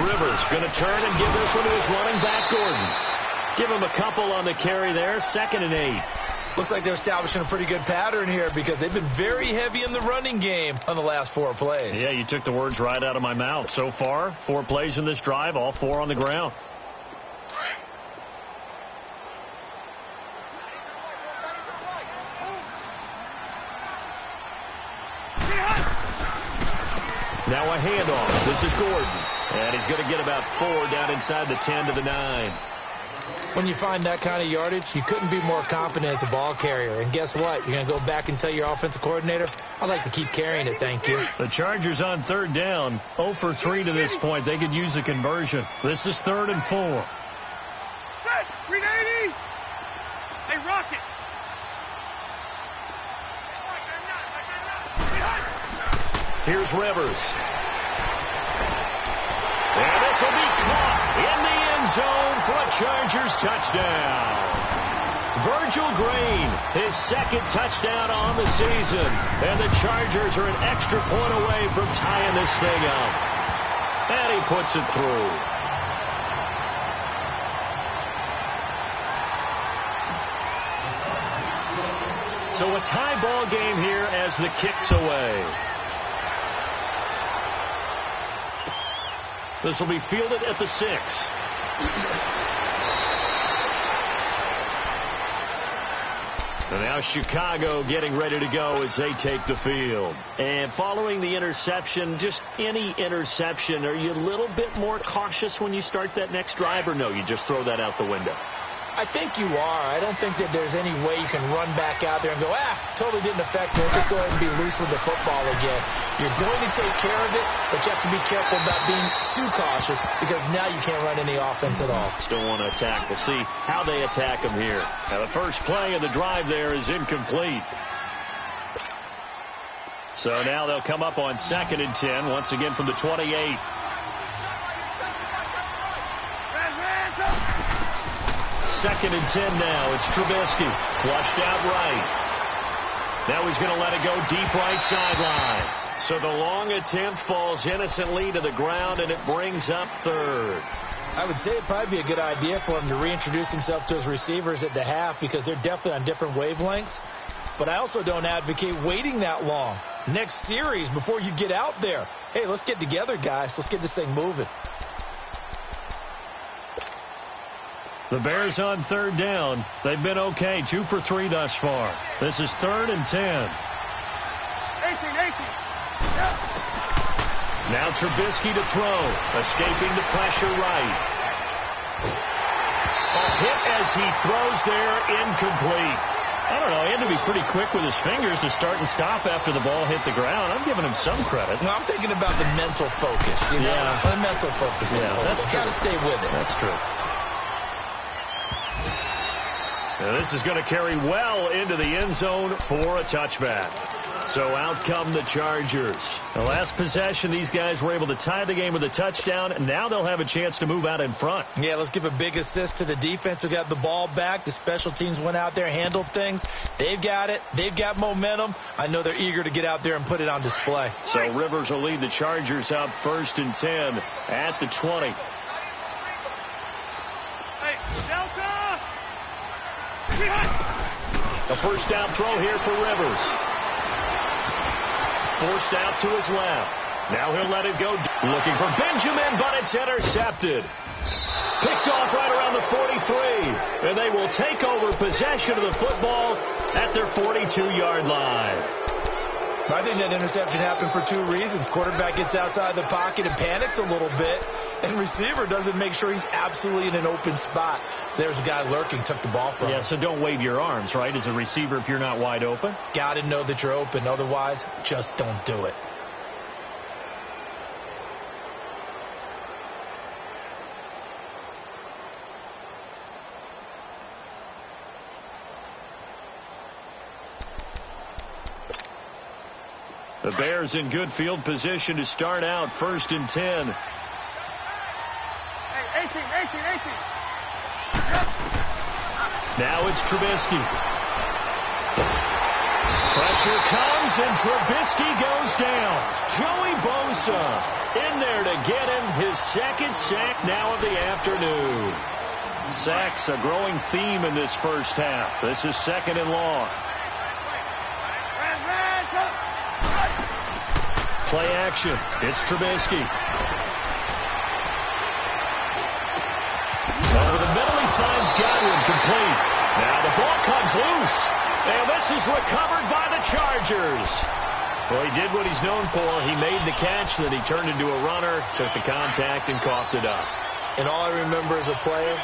[SPEAKER 9] Rivers going to turn and give this one to his running back, Gordon. Give him a couple on the carry there. 2nd and 8.
[SPEAKER 11] Looks like they're establishing a pretty good pattern here because they've been very heavy in the running game on the last 4 plays.
[SPEAKER 9] Yeah, you took the words right out of my mouth. So far, 4 plays in this drive, all 4 on the ground. Now a handoff. This is Gordon. And he's going to get about 4 down inside the 10 to the 9.
[SPEAKER 11] When you find that kind of yardage, you couldn't be more confident as a ball carrier. And guess what? You're going to go back and tell your offensive coordinator, I'd like to keep carrying it, thank you.
[SPEAKER 9] The Chargers on 3rd down. 0 for 3 to this point. They could use a conversion. This is 3rd and 4.
[SPEAKER 10] Set! 380! Hey, Rocket!
[SPEAKER 9] Here's Rivers. And this will be caught in the end zone for a Chargers touchdown. Virgil Green, his 2nd touchdown on the season. And the Chargers are an extra point away from tying this thing up. And he puts it through. So a tie ball game here as the kick's away. This will be fielded at the 6. And now Chicago getting ready to go as they take the field. And following the interception, just any interception, are you a little bit more cautious when you start that next drive, or no, you just throw that out the window?
[SPEAKER 11] I think you are. I don't think that there's any way you can run back out there and go, totally didn't affect me. Let's just go ahead and be loose with the football again. You're going to take care of it, but you have to be careful about being too cautious because now you can't run any offense at all.
[SPEAKER 9] Still want to attack. We'll see how they attack them here. Now, the first play of the drive there is incomplete. So now they'll come up on 2nd and 10, once again from the 28. Second and 10 now. It's Trubisky. Flushed out right. Now he's going to let it go deep right sideline. So the long attempt falls innocently to the ground, and it brings up 3rd.
[SPEAKER 11] I would say it'd probably be a good idea for him to reintroduce himself to his receivers at the half because they're definitely on different wavelengths. But I also don't advocate waiting that long. Next series before you get out there. Hey, let's get together, guys. Let's get this thing moving.
[SPEAKER 9] The Bears on 3rd down. They've been okay. 2 for 3 thus far. This is 3rd and 10.
[SPEAKER 10] 18.
[SPEAKER 9] Now Trubisky to throw. Escaping the pressure right. A hit as he throws there. Incomplete. I don't know. He had to be pretty quick with his fingers to start and stop after the ball hit the ground. I'm giving him some credit.
[SPEAKER 11] No, I'm thinking about the mental focus. You know?
[SPEAKER 9] Yeah.
[SPEAKER 11] The mental focus.
[SPEAKER 9] Yeah, that's true.
[SPEAKER 11] Got to stay with it.
[SPEAKER 9] That's true. Now this is going to carry well into the end zone for a touchback. So out come the Chargers. The last possession, these guys were able to tie the game with a touchdown, and now they'll have a chance to move out in front.
[SPEAKER 11] Yeah, let's give a big assist to the defense who got the ball back. The special teams went out there, handled things. They've got it. They've got momentum. I know they're eager to get out there and put it on display.
[SPEAKER 9] So Rivers will lead the Chargers out 1st and 10 at the 20.
[SPEAKER 10] Hey, Delta!
[SPEAKER 9] A first down throw here for Rivers. Forced out to his left. Now he'll let it go. Looking for Benjamin, but it's intercepted. Picked off right around the 43. And they will take over possession of the football at their 42-yard line.
[SPEAKER 11] I think that interception happened for 2 reasons. Quarterback gets outside the pocket and panics a little bit. And receiver doesn't make sure he's absolutely in an open spot. So there's a guy lurking, took the ball from him.
[SPEAKER 9] Yeah, so don't wave your arms, right, as a receiver if you're not wide open.
[SPEAKER 11] Got to know that you're open. Otherwise, just don't do it.
[SPEAKER 9] The Bears in good field position to start out 1st and 10.
[SPEAKER 10] 18.
[SPEAKER 9] Now it's Trubisky. Pressure comes and Trubisky goes down. Joey Bosa in there to get him his 2nd sack now of the afternoon. Sacks a growing theme in this first half. This is 2nd and long. Play action. It's Trubisky. Over the middle, he finds Godwin complete. Now the ball comes loose. And this is recovered by the Chargers. Well, he did what he's known for. He made the catch, then he turned into a runner, took the contact, and coughed it up.
[SPEAKER 11] And all I remember as a player,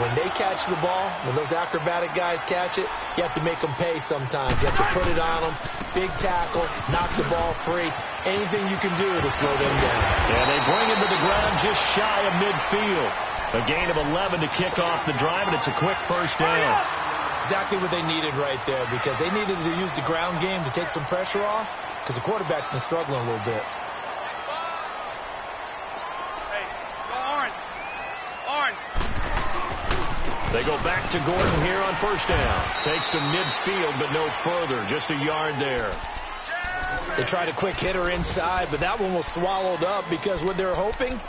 [SPEAKER 11] when they catch the ball, when those acrobatic guys catch it, you have to make them pay sometimes. You have to put it on them. Big tackle, knock the ball free. Anything you can do to slow them down.
[SPEAKER 9] And they bring him to the ground just shy of midfield. A gain of 11 to kick off the drive, and it's a quick first down.
[SPEAKER 11] Exactly what they needed right there, because they needed to use the ground game to take some pressure off, because the quarterback's been struggling a little bit.
[SPEAKER 10] Hey, go Orange.
[SPEAKER 9] They go back to Gordon here on first down. Takes to midfield, but no further. Just a yard there.
[SPEAKER 11] They tried a quick hitter inside, but that one was swallowed up because what they're hoping,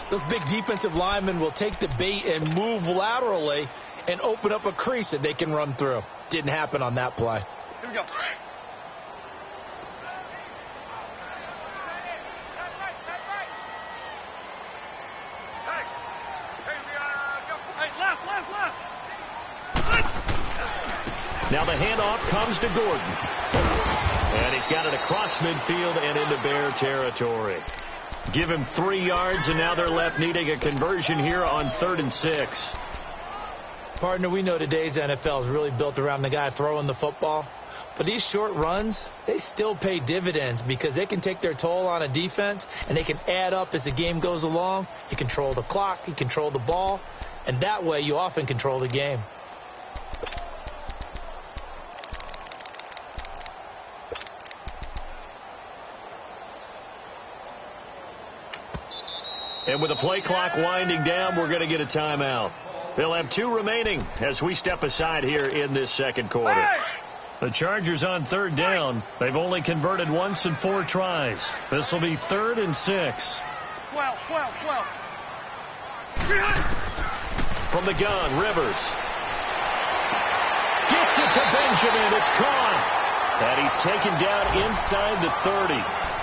[SPEAKER 11] those big defensive linemen will take the bait and move laterally and open up a crease that they can run through. Didn't happen on that play.
[SPEAKER 10] Here we go.
[SPEAKER 9] Now the handoff comes to Gordon. And he's got it across midfield and into Bear territory. Give him 3 yards, and now they're left needing a conversion here on 3rd and 6.
[SPEAKER 11] Partner, we know today's NFL is really built around the guy throwing the football. But these short runs, they still pay dividends because they can take their toll on a defense, and they can add up as the game goes along. You control the clock, you control the ball, and that way you often control the game.
[SPEAKER 9] And with the play clock winding down, we're going to get a timeout. They'll have 2 remaining as we step aside here in this second quarter.
[SPEAKER 10] Hey!
[SPEAKER 9] The Chargers on 3rd down. They've only converted once in 4 tries. This will be 3rd and 6.
[SPEAKER 10] 12.
[SPEAKER 9] From the gun, Rivers. Gets it to Benjamin. It's caught. And he's taken down inside the 30.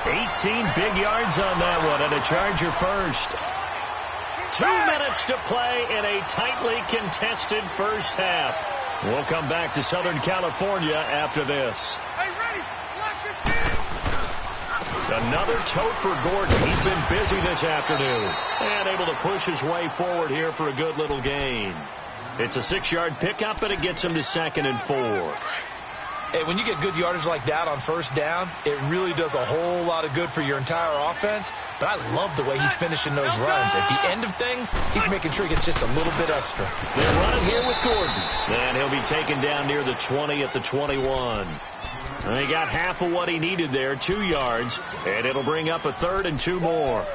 [SPEAKER 9] 18 big yards on that one, and a Charger first. 2 minutes to play in a tightly contested first half. We'll come back to Southern California after this.
[SPEAKER 10] Hey, ready?
[SPEAKER 9] Another tote for Gordon. He's been busy this afternoon and able to push his way forward here for a good little gain. It's a 6-yard pickup, and it gets him to 2nd and 4.
[SPEAKER 11] Hey, when you get good yardage like that on first down, it really does a whole lot of good for your entire offense. But I love the way he's finishing those runs. At the end of things, he's making sure he gets just a little bit extra.
[SPEAKER 9] They're running here with Gordon. And he'll be taken down near the 20 at the 21. And he got half of what he needed there, 2 yards. And it'll bring up a 3rd and 2 more.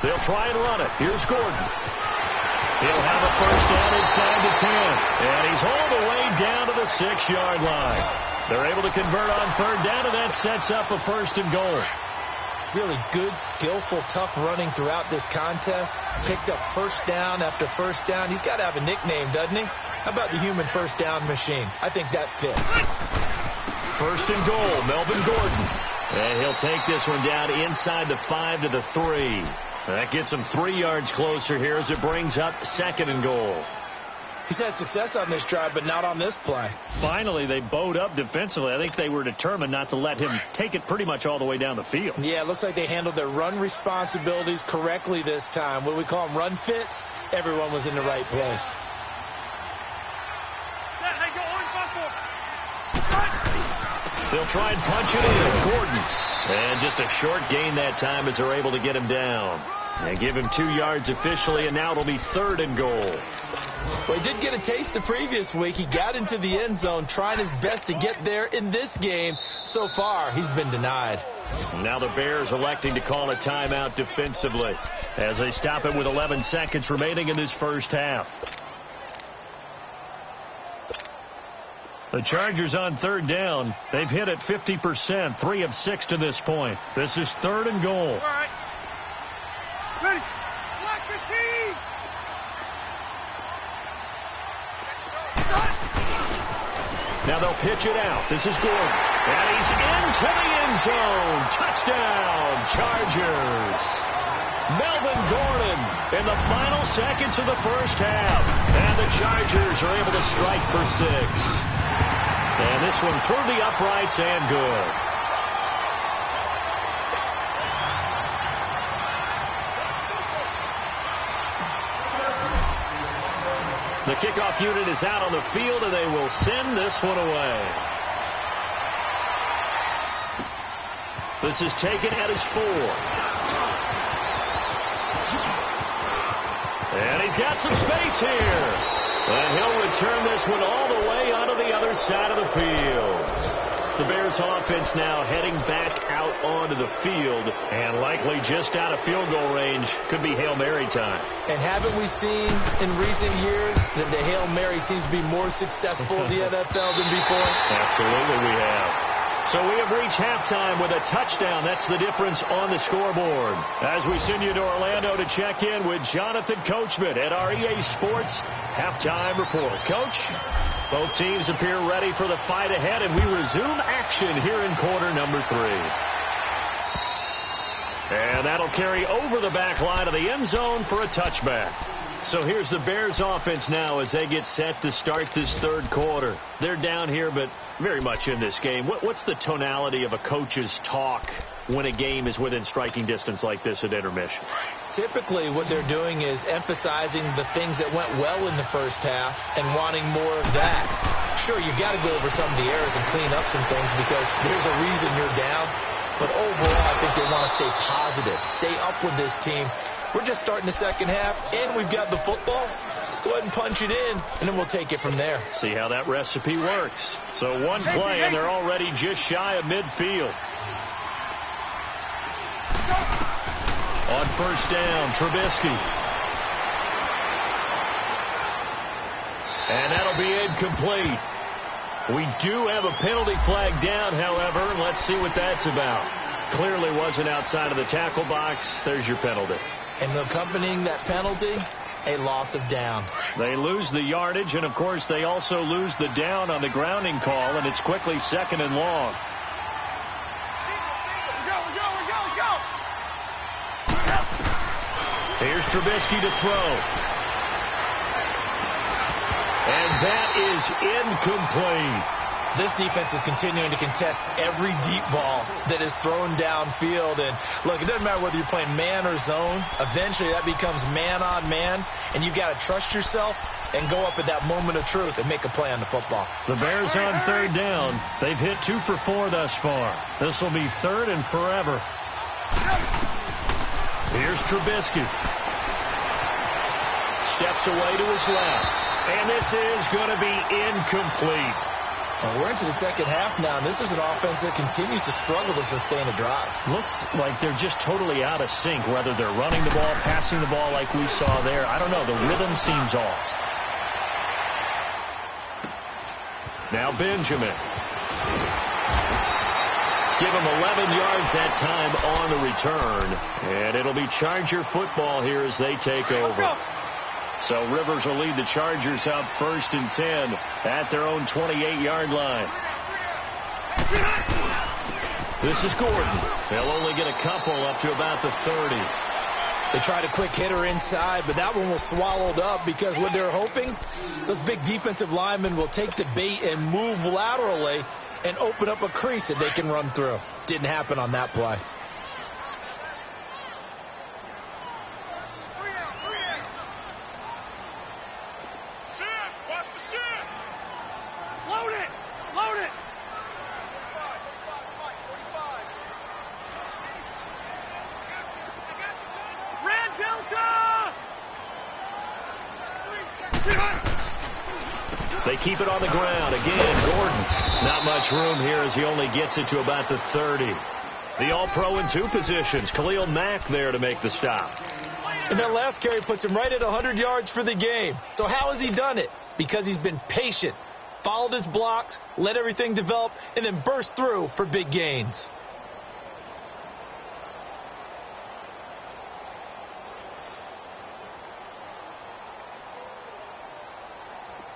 [SPEAKER 9] They'll try and run it. Here's Gordon. He'll have a first down inside the 10. And he's all the way down to the 6-yard line. They're able to convert on 3rd down, and that sets up a 1st and goal.
[SPEAKER 11] Really good, skillful, tough running throughout this contest. Picked up first down after first down. He's got to have a nickname, doesn't he? How about the human first down machine? I think that fits.
[SPEAKER 9] 1st and goal, Melvin Gordon. And he'll take this one down inside the 5 to the 3. That gets him 3 yards closer here as it brings up 2nd and goal.
[SPEAKER 11] He's had success on this drive, but not on this play.
[SPEAKER 9] Finally, they bowed up defensively. I think they were determined not to let him take it pretty much all the way down the field.
[SPEAKER 11] Yeah, it looks like they handled their run responsibilities correctly this time. What we call them run fits, everyone was in the right place.
[SPEAKER 9] They'll try and punch it in. Gordon. And just a short gain that time as they're able to get him down. And give him 2 yards officially, and now it'll be 3rd and goal.
[SPEAKER 11] Well, he did get a taste the previous week. He got into the end zone, trying his best to get there in this game. So far, he's been denied.
[SPEAKER 9] Now the Bears electing to call a timeout defensively as they stop it with 11 seconds remaining in this first half. The Chargers on 3rd down. They've hit it 50%, 3 of 6 to this point. This is 3rd and goal.
[SPEAKER 10] All right. Ready. Lock the key.
[SPEAKER 9] Now they'll pitch it out. This is Gordon. And he's into the end zone. Touchdown, Chargers. Melvin Gordon in the final seconds of the first half. And the Chargers are able to strike for 6. And this one through the uprights and good. The kickoff unit is out on the field, and they will send this one away. This is taken at his 4. And he's got some space here. And he'll return this one all the way onto the other side of the field. The Bears offense now heading back out onto the field and likely just out of field goal range. Could be Hail Mary time.
[SPEAKER 11] And haven't we seen in recent years that the Hail Mary seems to be more successful in the NFL than before?
[SPEAKER 9] Absolutely we have. So we have reached halftime with a touchdown. That's the difference on the scoreboard. As we send you to Orlando to check in with Jonathan Coachman at our EA Sports Halftime Report. Coach, both teams appear ready for the fight ahead, and we resume action here in quarter number 3. And that'll carry over the back line of the end zone for a touchback. So here's the Bears offense now as they get set to start this third quarter. They're down here, but very much in this game. What's the tonality of a coach's talk when a game is within striking distance like this at intermission?
[SPEAKER 11] Typically what they're doing is emphasizing the things that went well in the first half and wanting more of that. Sure, you've got to go over some of the errors and clean up some things because there's a reason you're down. But overall, I think they want to stay positive, stay up with this team. We're just starting the second half, and we've got the football. Let's go ahead and punch it in, and then we'll take it from there.
[SPEAKER 9] See how that recipe works. So one play, and they're already just shy of midfield. On first down, Trubisky. And that'll be incomplete. We do have a penalty flag down, however. Let's see what that's about. Clearly wasn't outside of the tackle box. There's your penalty.
[SPEAKER 11] And accompanying that penalty, a loss of down.
[SPEAKER 9] They lose the yardage, and, of course, they also lose the down on the grounding call, and it's quickly second and long. Here's Trubisky to throw. And that is incomplete.
[SPEAKER 11] This defense is continuing to contest every deep ball that is thrown downfield. And, look, it doesn't matter whether you're playing man or zone. Eventually that becomes man on man, and you've got to trust yourself and go up at that moment of truth and make a play on the football.
[SPEAKER 9] The Bears on third down. They've hit 2 for 4 thus far. This will be third and forever. Here's Trubisky. Steps away to his left. And this is going to be incomplete.
[SPEAKER 11] Well, we're into the second half now, and this is an offense that continues to struggle to sustain a drive.
[SPEAKER 9] Looks like they're just totally out of sync, whether they're running the ball, passing the ball like we saw there. I don't know. The rhythm seems off. Now Benjamin. Give him 11 yards that time on the return. And it'll be Charger football here as they take over. So Rivers will lead the Chargers up 1st and 10 at their own 28-yard line. This is Gordon. They'll only get a couple up to about the 30.
[SPEAKER 11] They tried a quick hitter inside, but that one was swallowed up because what they're hoping, those big defensive linemen will take the bait and move laterally and open up a crease that they can run through. Didn't happen on that play.
[SPEAKER 9] They keep it on the ground. Again, Gordon. Not much room here as he only gets it to about the 30. The All-Pro in 2 positions. Khalil Mack there to make the stop.
[SPEAKER 11] And that last carry puts him right at 100 yards for the game. So how has he done it? Because he's been patient, followed his blocks, let everything develop, and then burst through for big gains.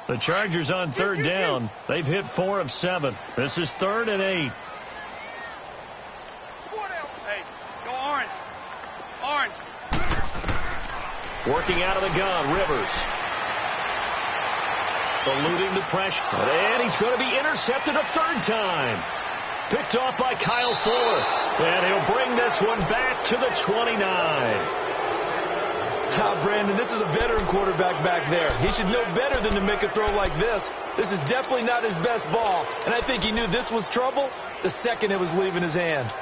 [SPEAKER 9] The Chargers on third down. They've hit 4 of 7. This is 3rd and 8.
[SPEAKER 10] Hey, go orange. Orange.
[SPEAKER 9] Working out of the gun, Rivers. Eluding the pressure. And he's going to be intercepted a 3rd time. Picked off by Kyle Fuller. And he'll bring this one back to the 29.
[SPEAKER 11] Brandon, this is a veteran quarterback back there. He should know better than to make a throw like this. This is definitely not his best ball, and I think he knew this was trouble the second it was leaving his hand.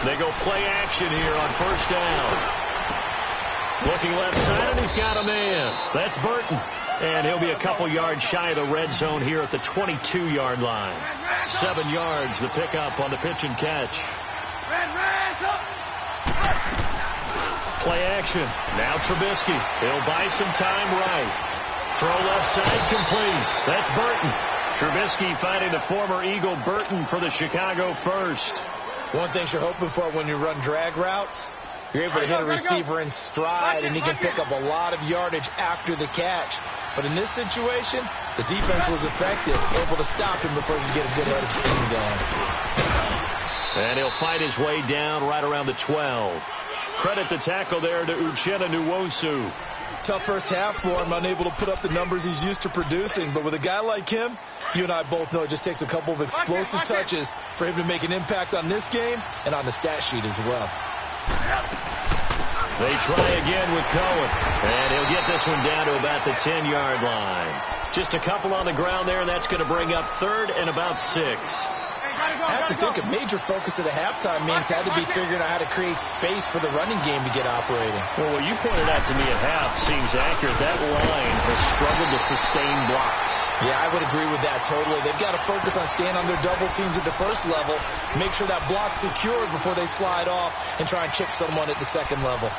[SPEAKER 9] They go play action here on first down. Looking left side, and he's got a man. That's Burton. And he'll be a couple yards shy of the red zone here at the 22-yard line. 7 yards, the pickup on the pitch and catch. Play action. Now Trubisky. He'll buy some time right. Throw left side complete. That's Burton. Trubisky finding the former Eagle Burton for the Chicago first.
[SPEAKER 11] One thing you're hoping for when you run drag routes, You're able to hit a receiver in stride, and he can pick up a lot of yardage after the catch. But in this situation, the defense was effective, able to stop him before he could get a good head of steam going.
[SPEAKER 9] And he'll fight his way down right around the 12. Credit the tackle there to Uchenna Nwosu.
[SPEAKER 11] Tough first half for him, unable to put up the numbers he's used to producing. But with a guy like him, you and I both know it just takes a couple of explosive touches for him to make an impact on this game and on the stat sheet as well.
[SPEAKER 9] They try again with Cohen, and he'll get this one down to about the 10-yard line. Just a couple on the ground there, and that's going to bring up 3rd and about 6.
[SPEAKER 11] I have to think a major focus of the halftime meetings had to be figuring out how to create space for the running game to get operating.
[SPEAKER 9] Well, what you pointed out to me at half seems accurate. That line has struggled to sustain blocks.
[SPEAKER 11] Yeah, I would agree with that totally. They've got to focus on staying on their double teams at the first level, make sure that block's secured before they slide off and try and chip someone at the second level.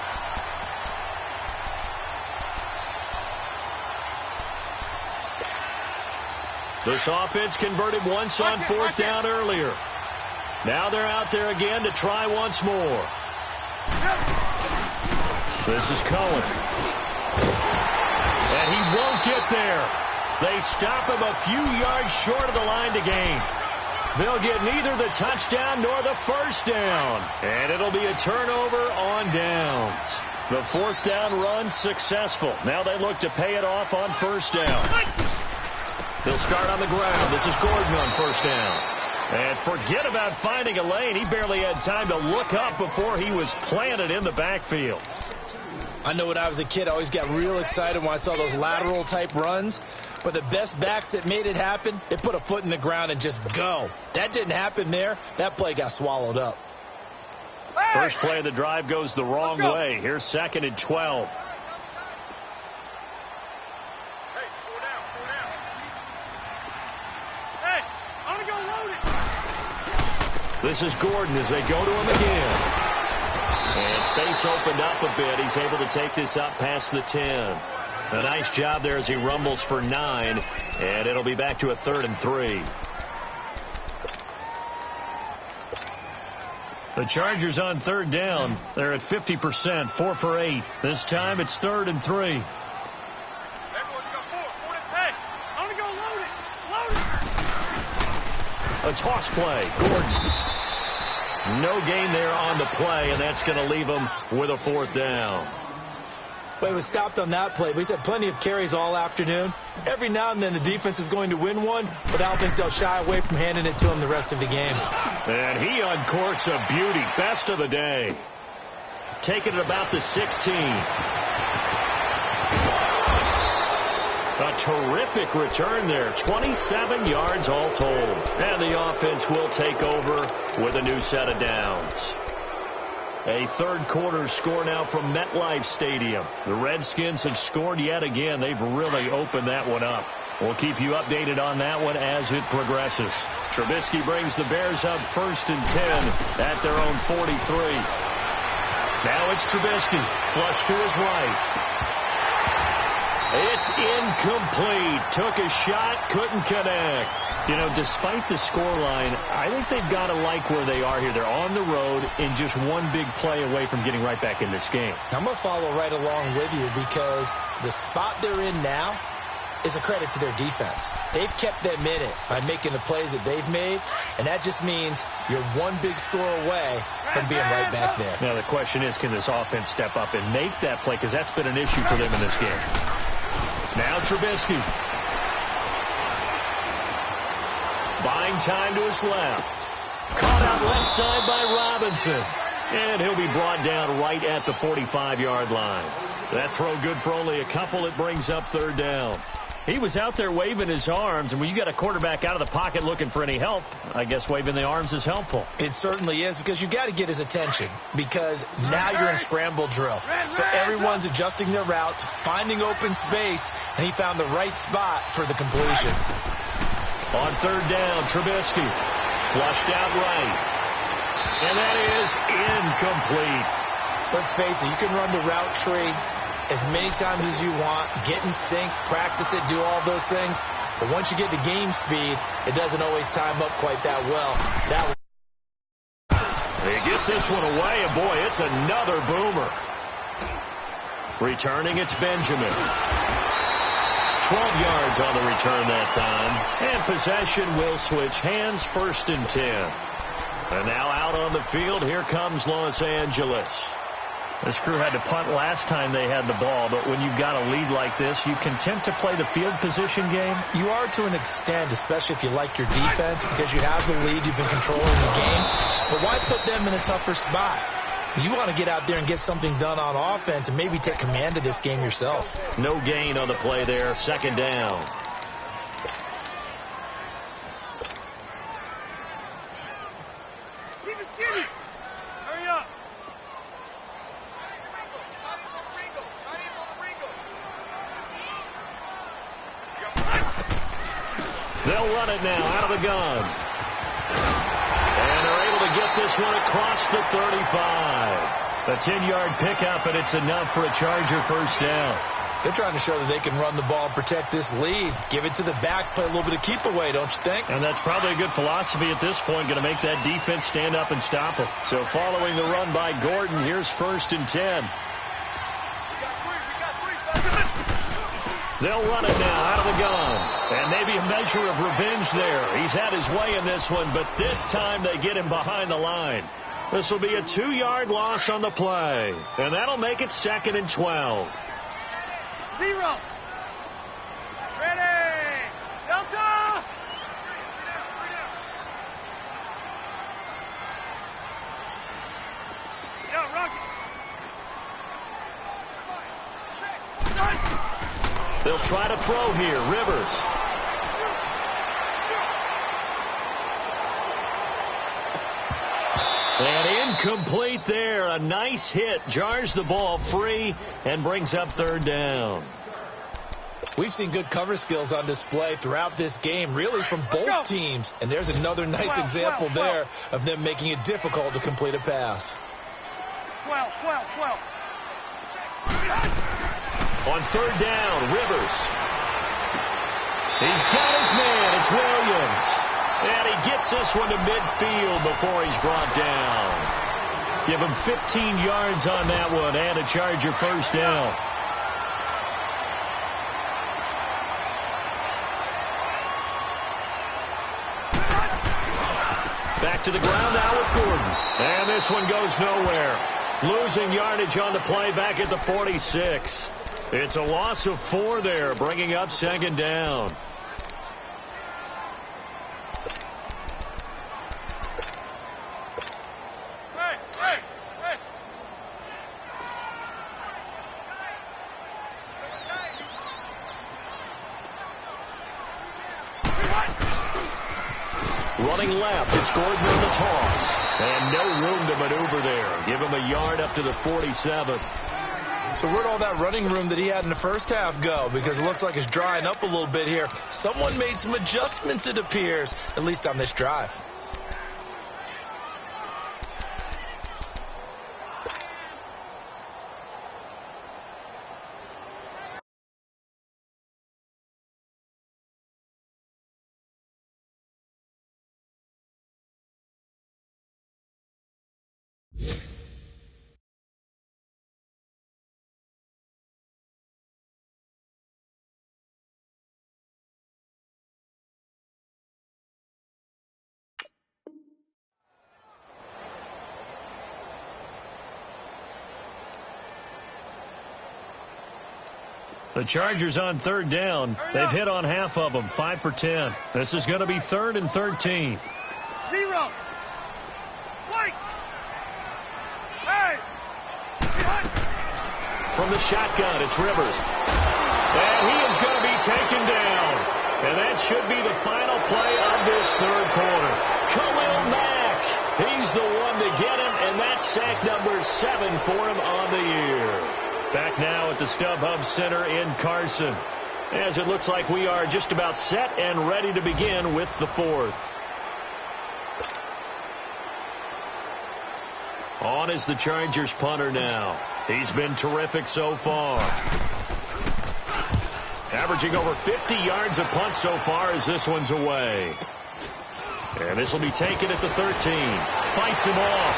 [SPEAKER 9] This offense converted once on 4th down earlier. Now they're out there again to try once more. This is Cohen. And he won't get there. They stop him a few yards short of the line to gain. They'll get neither the touchdown nor the first down. And it'll be a turnover on downs. The 4th down run successful. Now they look to pay it off on first down. They'll start on the ground. This is Gordon on first down. And forget about finding a lane. He barely had time to look up before he was planted in the backfield.
[SPEAKER 11] I know when I was a kid, I always got real excited when I saw those lateral type runs. But the best backs that made it happen, they put a foot in the ground and just go. That didn't happen there. That play got swallowed up.
[SPEAKER 9] First play of the drive goes the wrong way. Here's 2nd and 12. This is Gordon as they go to him again. And space opened up a bit. He's able to take this up past the 10. A nice job there as he rumbles for 9. And it'll be back to a 3rd and 3. The Chargers on 3rd down. They're at 50%, 4 for 8. This time it's 3rd and 3. A toss play. Gordon. No gain there on the play, and that's going to leave him with a 4th down.
[SPEAKER 11] But it was stopped on that play. He's had plenty of carries all afternoon. Every now and then the defense is going to win one, but I don't think they'll shy away from handing it to him the rest of the game.
[SPEAKER 9] And he uncorks a beauty. Best of the day. Taking it about the 16. A terrific return there. 27 yards all told. And the offense will take over with a new set of downs. A 3rd quarter score now from MetLife Stadium. The Redskins have scored yet again. They've really opened that one up. We'll keep you updated on that one as it progresses. Trubisky brings the Bears up 1st and 10 at their own 43. Now it's Trubisky. Flush to his right. It's incomplete. Took a shot, couldn't connect. You know, despite the scoreline, I think they've got to like where they are here. They're on the road and just one big play away from getting right back in this game.
[SPEAKER 11] I'm going to follow right along with you because the spot they're in now is a credit to their defense. They've kept them in it by making the plays that they've made, and that just means you're one big score away from being right back there.
[SPEAKER 9] Now the question is, can this offense step up and make that play? Because that's been an issue for them in this game. Now Trubisky. Buying time to his left. Caught out left side by Robinson. And he'll be brought down right at the 45-yard line. That throw good for only a couple. It brings up 3rd down. He was out there waving his arms, and when you got a quarterback out of the pocket looking for any help, I guess waving the arms is helpful.
[SPEAKER 11] It certainly is, because you got to get his attention, because now you're in scramble drill. So everyone's adjusting their routes, finding open space, and he found the right spot for the completion.
[SPEAKER 9] On 3rd down, Trubisky flushed out right. And that is incomplete.
[SPEAKER 11] Let's face it, you can run the route tree as many times as you want, get in sync, practice it, do all those things. But once you get to game speed, it doesn't always time up quite that well.
[SPEAKER 9] He gets this one away, and boy, it's another boomer. Returning, it's Benjamin. 12 yards on the return that time. And possession will switch hands, 1st and 10. And now out on the field, here comes Los Angeles. This crew had to punt last time they had the ball, but when you've got a lead like this, you content to play the field position game?
[SPEAKER 11] You are to an extent, especially if you like your defense, because you have the lead, you've been controlling the game. But why put them in a tougher spot? You want to get out there and get something done on offense and maybe take command of this game yourself.
[SPEAKER 9] No gain on the play there, 2nd down.
[SPEAKER 10] Keep it skinny. Hurry up.
[SPEAKER 9] They'll run it now out of the gun. And they're able to get this one across the 35. A 10-yard pickup, and it's enough for a Charger 1st down.
[SPEAKER 11] They're trying to show that they can run the ball and protect this lead. Give it to the backs, play a little bit of keep away, don't you think?
[SPEAKER 9] And that's probably a good philosophy at this point, going to make that defense stand up and stop it. So following the run by Gordon, here's 1st and 10. They'll run it now out of the gun. And maybe a measure of revenge there. He's had his way in this one, but this time they get him behind the line. This will be a 2-yard loss on the play. And that'll make it 2nd and 12.
[SPEAKER 10] 0. Ready. Delta. Yeah, Rocky.
[SPEAKER 9] They'll try to throw here. Rivers. And incomplete there. A nice hit. Jars the ball free and brings up 3rd down.
[SPEAKER 11] We've seen good cover skills on display throughout this game, really from both teams. And there's another nice example there of them making it difficult to complete a pass.
[SPEAKER 10] 12.
[SPEAKER 9] On 3rd down, Rivers. He's got his man. It's Williams. And he gets this one to midfield before he's brought down. Give him 15 yards on that one and a Charger 1st down. Back to the ground now with Gordon. And this one goes nowhere. Losing yardage on the play back at the 46. It's a loss of 4 there, bringing up 2nd down. Running left, it's Gordon on the toss. And no room to maneuver there. Give him a yard up to the 47.
[SPEAKER 11] So where'd all that running room that he had in the first half go? Because it looks like it's drying up a little bit here. Someone made some adjustments, it appears, at least on this drive.
[SPEAKER 9] The Chargers on 3rd down. They've hit on half of them, 5 for 10. This is going to be 3rd and 13.
[SPEAKER 10] 0. Wait. Hey.
[SPEAKER 9] From the shotgun, it's Rivers. And he is going to be taken down. And that should be the final play of this 3rd quarter. Khalil Mack. He's the one to get him, and that's sack number 7 for him on the year. Back now at the StubHub Center in Carson, as it looks like we are just about set and ready to begin with the 4th. On is the Chargers punter now. He's been terrific so far. Averaging over 50 yards a punt so far as this one's away. And this will be taken at the 13. Fights him off.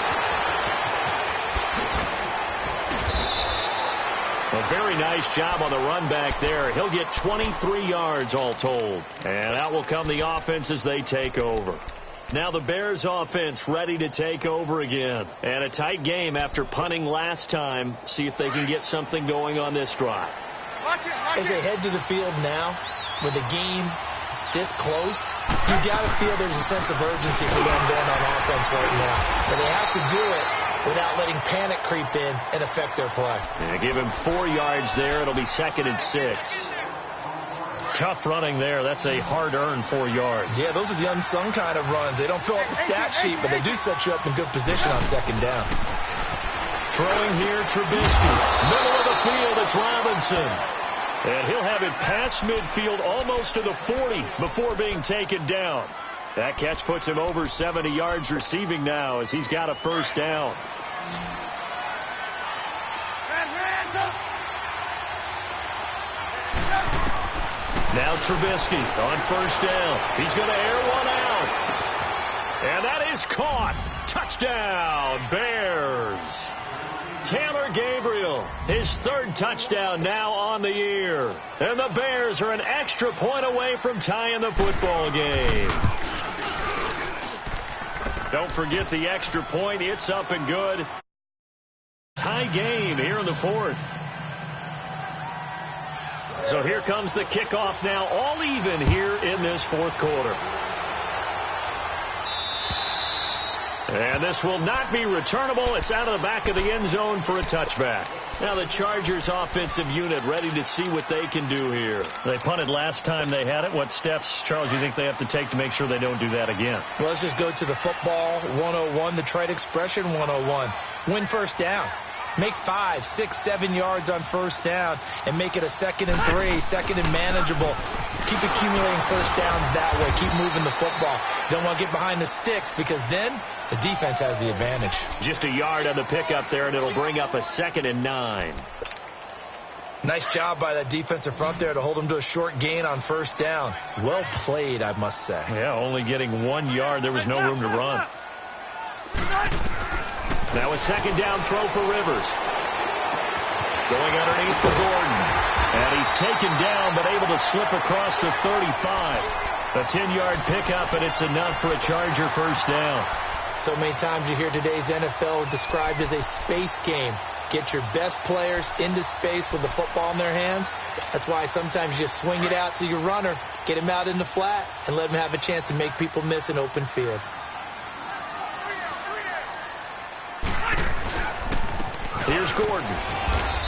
[SPEAKER 9] A very nice job on the run back there. He'll get 23 yards all told. And out will come the offense as they take over. Now the Bears offense ready to take over again. And a tight game after punting last time. See if they can get something going on this drive.
[SPEAKER 11] As they head to the field now, with the game this close, you got to feel there's a sense of urgency for them going on offense right now. But they have to do it without letting panic creep in and affect their play.
[SPEAKER 9] Yeah, give him 4 yards there. It'll be 2nd and 6. Tough running there. That's a hard-earned 4 yards.
[SPEAKER 11] Yeah, those are the unsung kind of runs. They don't fill up the stat sheet, but they do set you up in good position on 2nd down.
[SPEAKER 9] Throwing here, Trubisky. Middle of the field, it's Robinson. And he'll have it past midfield almost to the 40 before being taken down. That catch puts him over 70 yards receiving now as he's got a first down. Now Trubisky on first down. He's going to air one out. And that is caught. Touchdown, Bears. Taylor Gabriel, his 3rd touchdown now on the year. And the Bears are an extra point away from tying the football game. Don't forget the extra point. It's up and good. Tie game here in the 4th. So here comes the kickoff now, all even here in this 4th quarter. And this will not be returnable. It's out of the back of the end zone for a touchback. Now the Chargers offensive unit ready to see what they can do here. They punted last time they had it. What steps, Charles, do you think they have to take to make sure they don't do that again?
[SPEAKER 11] Well, let's just go to the football 101, the trade expression 101. Win first down. Make 5, 6, 7 yards on first down and make it a 2nd and 3, 2nd and manageable. Keep accumulating first downs that way. Keep moving the football. You don't want to get behind the sticks because then the defense has the advantage.
[SPEAKER 9] Just a yard on the pickup there, and it'll bring up a 2nd and 9.
[SPEAKER 11] Nice job by that defensive front there to hold them to a short gain on first down. Well played, I must say.
[SPEAKER 9] Yeah, only getting 1 yard. There was no room to run. Now a 2nd down throw for Rivers. Going underneath for Gordon. And he's taken down but able to slip across the 35. A 10-yard pickup, and it's enough for a Charger first down.
[SPEAKER 11] So many times you hear today's NFL described as a space game. Get your best players into space with the football in their hands. That's why sometimes you swing it out to your runner, get him out in the flat, and let him have a chance to make people miss an open field.
[SPEAKER 9] Here's Gordon.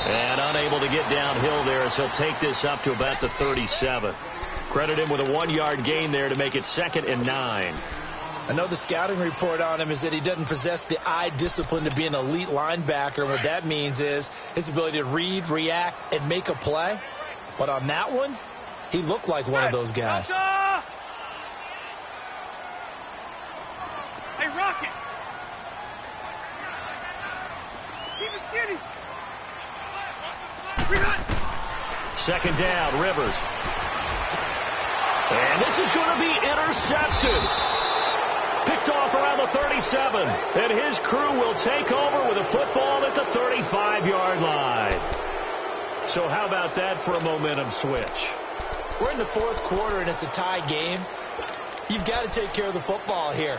[SPEAKER 9] And unable to get downhill there as he'll take this up to about the 37. Credit him with a 1-yard gain there to make it 2nd and 9.
[SPEAKER 11] I know the scouting report on him is that he doesn't possess the eye discipline to be an elite linebacker. And what that means is his ability to read, react, and make a play. But on that one, he looked like one of those guys.
[SPEAKER 10] Hey, Rocket! Keep it skinny!
[SPEAKER 9] 2nd down, Rivers. And this is going to be intercepted. Picked off around the 37. And his crew will take over with a football at the 35-yard line. So how about that for a momentum switch?
[SPEAKER 11] We're in the 4th quarter, and it's a tie game. You've got to take care of the football here.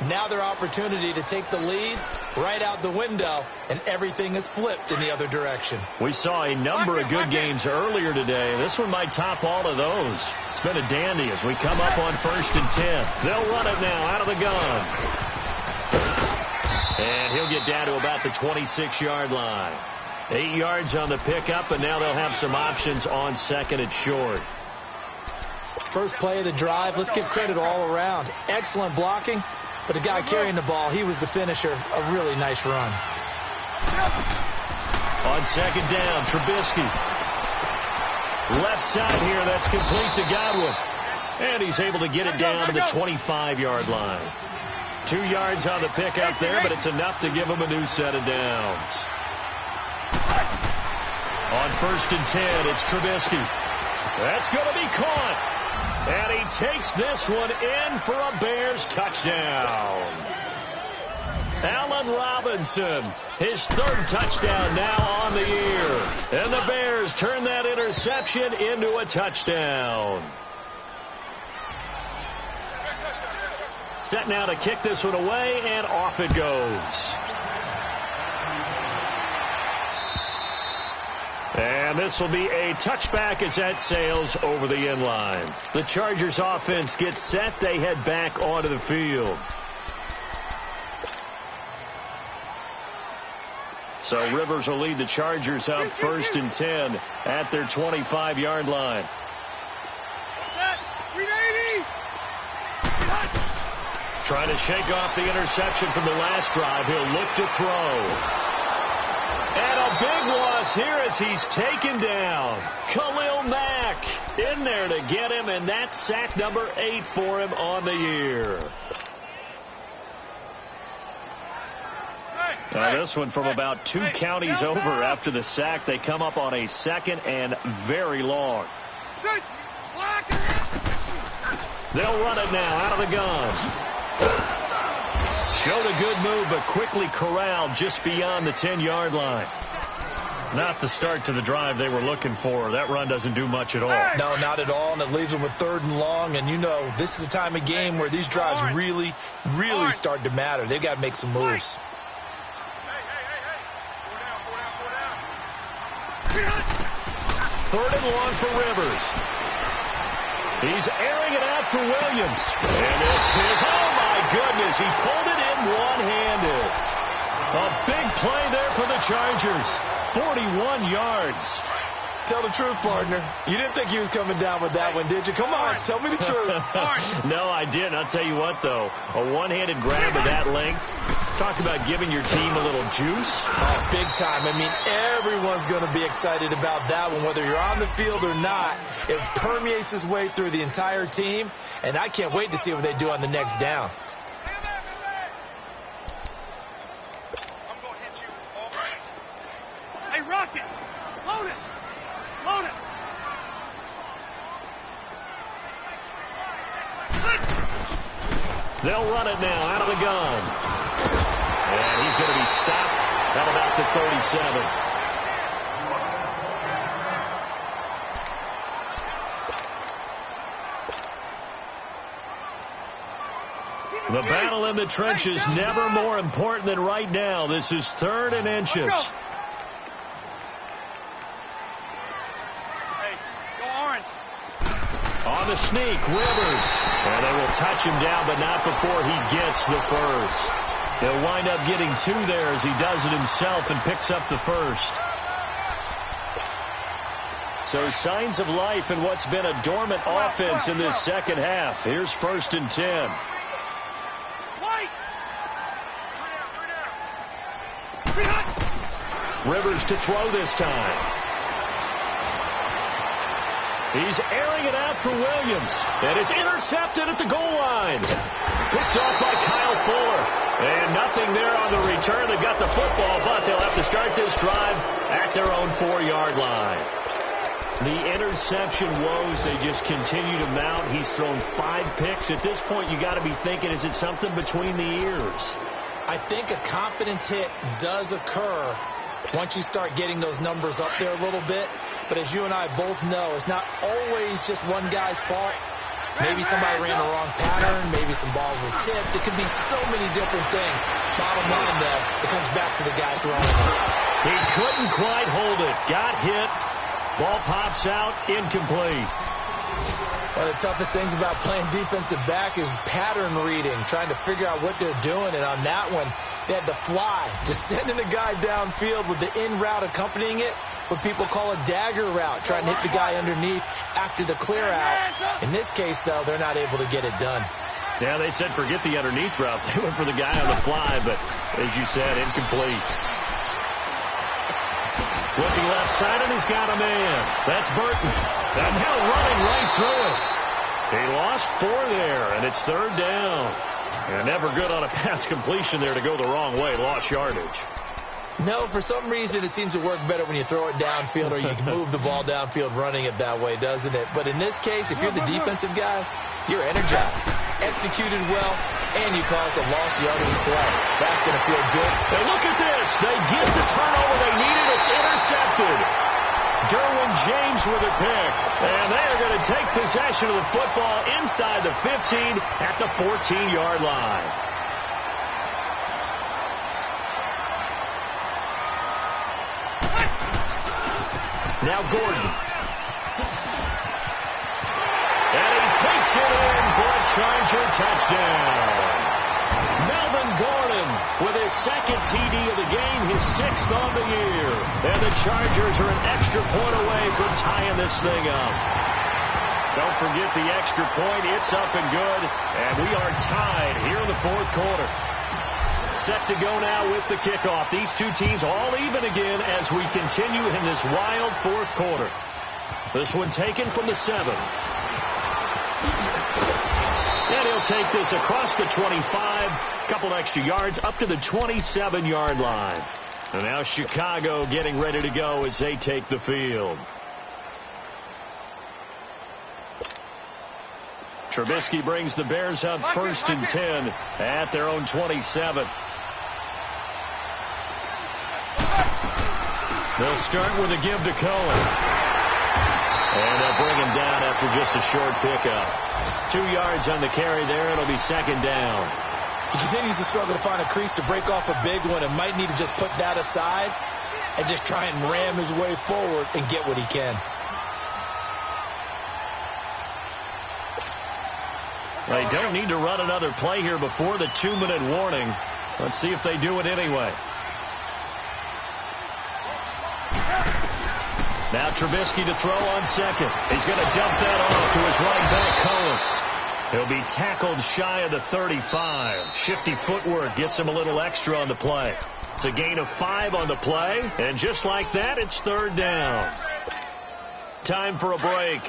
[SPEAKER 11] Now their opportunity to take the lead right out the window, and everything is flipped in the other direction.
[SPEAKER 9] We saw a number of good games earlier today. This one might top all of those. It's been a dandy as we come up on 1st and 10. They'll run it now out of the gun. And he'll get down to about the 26-yard line. 8 yards on the pickup, and now they'll have some options on 2nd and short.
[SPEAKER 11] First play of the drive, let's give credit all around. Excellent blocking, but the guy carrying the ball, he was the finisher. A really nice run.
[SPEAKER 9] On 2nd down, Trubisky. Left side here, that's complete to Godwin. And he's able to get it down to the 25-yard line. 2 yards on the pickup there, but it's enough to give him a new set of downs. On 1st and 10, it's Trubisky. That's going to be caught. And he takes this one in for a Bears touchdown. Allen Robinson, his third touchdown now on the year. And the Bears turn that interception into a touchdown. Set now to kick this one away, and off it goes. And this will be a touchback as that sails over the end line. The Chargers offense gets set. They head back onto the field. So Rivers will lead the Chargers up 1st and 10 at their 25-yard line. Trying to shake off the interception from the last drive. He'll look to throw. And a big loss here as he's taken down. Khalil Mack in there to get him, and that's sack number 8 for him on the year. Now this one from about 2 counties over after the sack. They come up on a 2nd and very long. They'll run it now out of the gun. Showed a good move, but quickly corralled just beyond the 10-yard line. Not the start to the drive they were looking for. That run doesn't do much at all.
[SPEAKER 11] No, not at all, and it leaves them with 3rd and long. And, you know, this is the time of game where these drives really start to matter. They've got to make some moves.
[SPEAKER 9] 3rd and long for Rivers. He's airing it out for Williams. And this is, oh my goodness, he pulled it in one-handed. A big play there for the Chargers. 41 yards.
[SPEAKER 11] Tell the truth, partner. You didn't think he was coming down with that one, did you? Come on, tell me the truth.
[SPEAKER 9] No, I didn't. I'll tell you what, though. A one-handed grab of that length. Talk about giving your team a little juice.
[SPEAKER 11] Oh, big time. I mean, everyone's going to be excited about that one, whether you're on the field or not. It permeates its way through the entire team, and I can't wait to see what they do on the next down.
[SPEAKER 10] I'm going to hit you all right. Hey, Rocket, load it. Load it.
[SPEAKER 9] They'll run it now out of the gun. And he's going to be stopped at about the 37. The battle in the trenches never more important than right now. This is 3rd and inches.
[SPEAKER 10] Hey, go Orange.
[SPEAKER 9] On the sneak, Rivers. And they will touch him down, but not before he gets the first. He'll wind up getting 2 there as he does it himself and picks up the first. So signs of life in what's been a dormant offense in this second half. Here's 1st and 10. Rivers to throw this time. He's airing it out for Williams. And it's intercepted at the goal line. Picked off by Kyle Fuller. And nothing there on the return. They've got the football, but they'll have to start this drive at their own 4-yard line. The interception woes, they just continue to mount. He's thrown 5 picks. At this point, you got to be thinking, is it something between the ears?
[SPEAKER 11] I think a confidence hit does occur once you start getting those numbers up there a little bit. But as you and I both know, it's not always just one guy's fault. Maybe somebody ran the wrong pattern. Maybe some balls were tipped. It could be so many different things. Bottom line, though, it comes back to the guy throwing it.
[SPEAKER 9] He couldn't quite hold it. Got hit. Ball pops out. Incomplete.
[SPEAKER 11] One of the toughest things about playing defensive back is pattern reading, trying to figure out what they're doing. And on that one, they had the fly, just sending a guy downfield with the in route accompanying it, what people call a dagger route, trying to hit the guy underneath after the clear out. In this case, though, they're not able to get it done.
[SPEAKER 9] Yeah, they said forget the underneath route. They went for the guy on the fly, but as you said, incomplete. Looking left side, and he's got a man. That's Burton. And now running right through it. He lost 4 there, and it's 3rd down. And never good on a pass completion there to go the wrong way. Lost yardage.
[SPEAKER 11] No, for some reason it seems to work better when you throw it downfield or you can move the ball downfield running it that way, doesn't it? But in this case, if you're the defensive guys, you're energized, executed well, and you caused a lost yardage play. That's going to feel good.
[SPEAKER 9] And look at this. They get the turnover they needed. It's intercepted. Derwin James with a pick. And they are going to take possession of the football inside the 15 at the 14-yard line. Now Gordon. And he takes it in for a Charger touchdown. Melvin Gordon with his second TD of the game, his 6th on the year. And the Chargers are an extra point away from tying this thing up. Don't forget the extra point. It's up and good. And we are tied here in the 4th quarter. Set to go now with the kickoff. These two teams all even again as we continue in this wild 4th quarter. This one taken from the 7. And he'll take this across the 25. Couple extra yards up to the 27-yard line. And now Chicago getting ready to go as they take the field. Trubisky brings the Bears up 1st and 10 at their own 27. They'll start with a give to Cohen. And they'll bring him down after just a short pickup. 2 yards on the carry there. It'll be 2nd down.
[SPEAKER 11] He continues to struggle to find a crease to break off a big one and might need to just put that aside and just try and ram his way forward and get what he can.
[SPEAKER 9] They don't need to run another play here before the 2-minute warning. Let's see if they do it anyway. Now Trubisky to throw on 2nd. He's going to dump that off to his right back, Cohen. He'll be tackled shy of the 35. Shifty footwork gets him a little extra on the play. It's a gain of 5 on the play. And just like that, it's 3rd down. Time for a break.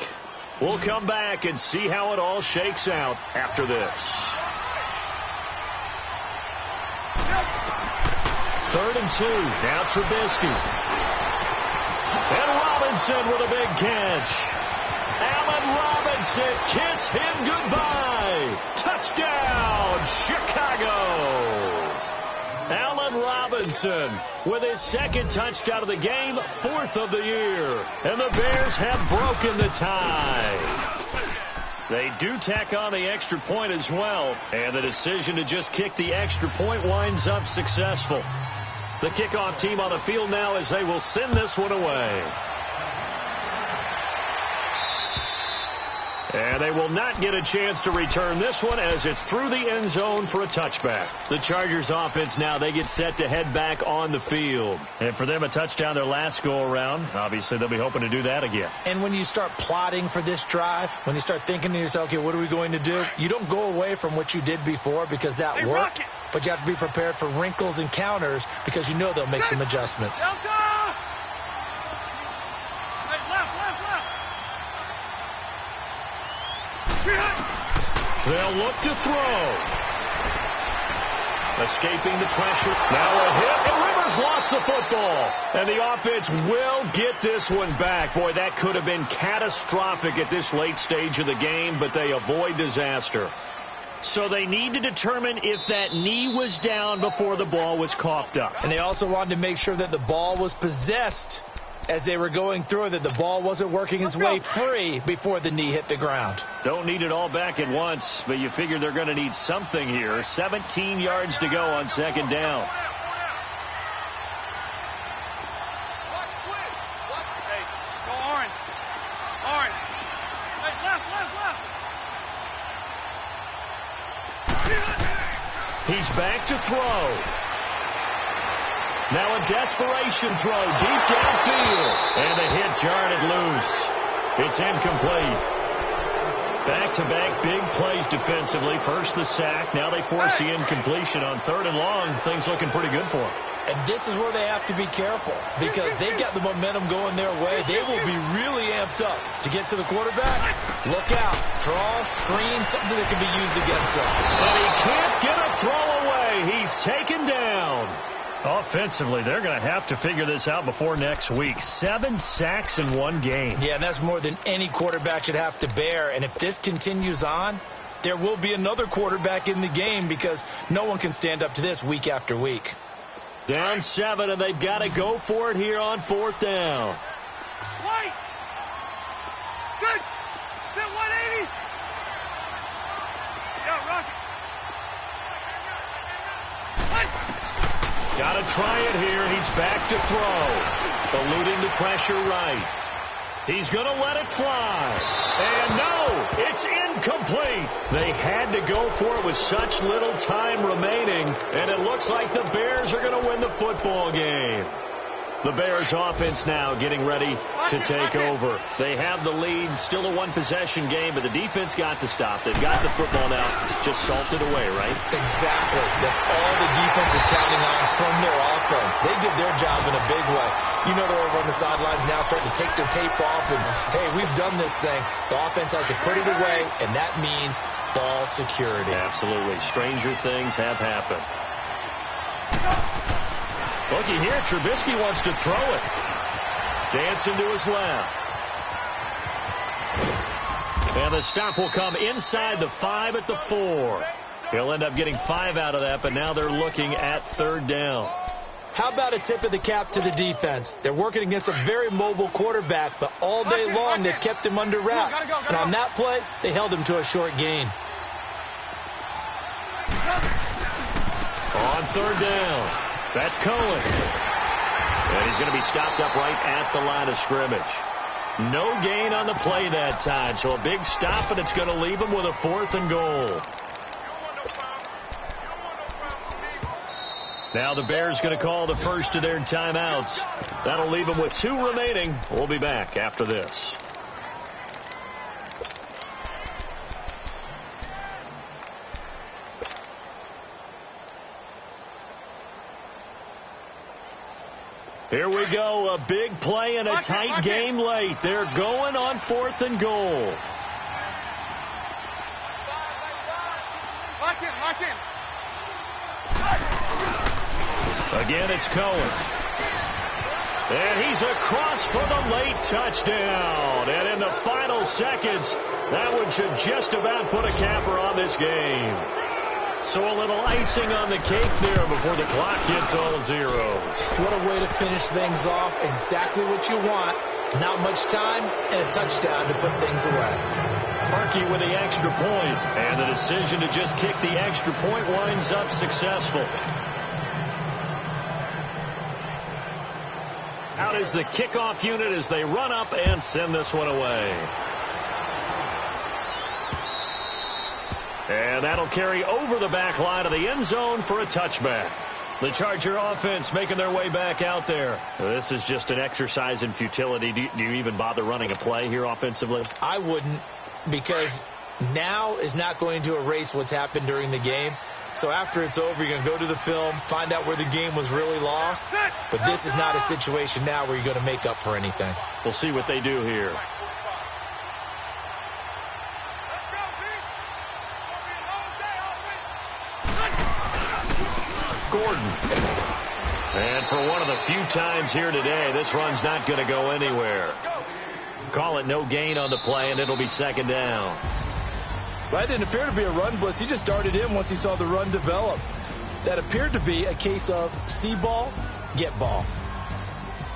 [SPEAKER 9] We'll come back and see how it all shakes out after this. 3rd and 2. Now Trubisky. And Robinson with a big catch. Allen Robinson, kiss him goodbye. Touchdown, Chicago. Allen Robinson with his 2nd touchdown of the game, 4th of the year. And the Bears have broken the tie. They do tack on the extra point as well. And the decision to just kick the extra point winds up successful. The kickoff team on the field now as they will send this one away. And they will not get a chance to return this one as it's through the end zone for a touchback. The Chargers offense now, they get set to head back on the field. And for them, a touchdown their last go-around. Obviously, they'll be hoping to do that again.
[SPEAKER 11] And when you start plotting for this drive, when you start thinking to yourself, okay, what are we going to do? You don't go away from what you did before because that worked. But you have to be prepared for wrinkles and counters because you know they'll make some adjustments.
[SPEAKER 9] They'll look to throw. Escaping the pressure. Now a hit, and Rivers lost the football. And the offense will get this one back. Boy, that could have been catastrophic at this late stage of the game, but they avoid disaster. So they need to determine if that knee was down before the ball was coughed up.
[SPEAKER 11] And they also wanted to make sure that the ball was possessed as they were going through, that the ball wasn't working its way free before the knee hit the ground.
[SPEAKER 9] Don't need it all back at once, but you figure they're going to need something here. 17 yards to go on 2nd down.
[SPEAKER 10] Hey, go orange. Orange. Hey, left.
[SPEAKER 9] He's back to throw. Now a desperation throw deep downfield. And the hit jarred it loose. It's incomplete. Back-to-back big plays defensively. First the sack. Now they force the incompletion on 3rd and long. Things looking pretty good for them.
[SPEAKER 11] And this is where they have to be careful because they've got the momentum going their way. They will be really amped up to get to the quarterback. Look out. Draw, screen, something that can be used against them.
[SPEAKER 9] But he can't get a throw away. He's taken down. Offensively, they're going to have to figure this out before next week. 7 sacks in one game.
[SPEAKER 11] Yeah, and that's more than any quarterback should have to bear. And if this continues on, there will be another quarterback in the game because no one can stand up to this week after week.
[SPEAKER 9] Down 7, and they've got to go for it here on 4th down.
[SPEAKER 10] White. Good. Good 180. Yeah, Rocket.
[SPEAKER 9] Got to try it here. He's back to throw. Eluding the pressure right. He's going to let it fly. And no, it's incomplete. They had to go for it with such little time remaining, and it looks like the Bears are going to win the football game. The Bears offense now getting ready to take over. They have the lead, still a one-possession game, but the defense got to stop. They've got the football now, just salted away, right?
[SPEAKER 11] Exactly. That's all the defense is counting on from their offense. They did their job in a big way. You know they're over on the sidelines now starting to take their tape off, and, hey, we've done this thing. The offense has to put it away, and that means ball security.
[SPEAKER 9] Absolutely. Stranger things have happened. Looky here, Trubisky wants to throw it. Dancing to his left. And the stop will come inside the 5 at the 4. He'll end up getting 5 out of that, but now they're looking at 3rd down.
[SPEAKER 11] How about a tip of the cap to the defense? They're working against a very mobile quarterback, but all day long they've kept him under wraps. And on that play, they held him to a short gain.
[SPEAKER 9] On 3rd down. That's Cohen. And he's going to be stopped up right at the line of scrimmage. No gain on the play that time, so a big stop, and it's going to leave him with a 4th and goal. Now the Bears going to call the first of their timeouts. That'll leave them with 2 remaining. We'll be back after this. Here we go, a big play and a tight game late. They're going on 4th and goal.
[SPEAKER 10] Lock in.
[SPEAKER 9] Again, it's Cohen. And he's across for the late touchdown. And in the final seconds, that one should just about put a capper on this game. So a little icing on the cake there before the clock gets all zeros.
[SPEAKER 11] What a way to finish things off. Exactly what you want. Not much time and a touchdown to put things away.
[SPEAKER 9] Parkey with the extra point, and the decision to just kick the extra point winds up successful. Out is the kickoff unit as they run up and send this one away. And that'll carry over the back line of the end zone for a touchback. The Charger offense making their way back out there. This is just an exercise in futility. Do you even bother running a play here offensively?
[SPEAKER 11] I wouldn't, because now is not going to erase what's happened during the game. So after it's over, you're going to go to the film, find out where the game was really lost. But this is not a situation now where you're going to make up for anything.
[SPEAKER 9] We'll see what they do here. Gordon. And for one of the few times here today, this run's not going to go anywhere. Call it no gain on the play, and it'll be 2nd down.
[SPEAKER 11] Well, that didn't appear to be a run blitz. He just darted in once he saw the run develop. That appeared to be a case of see ball, get ball.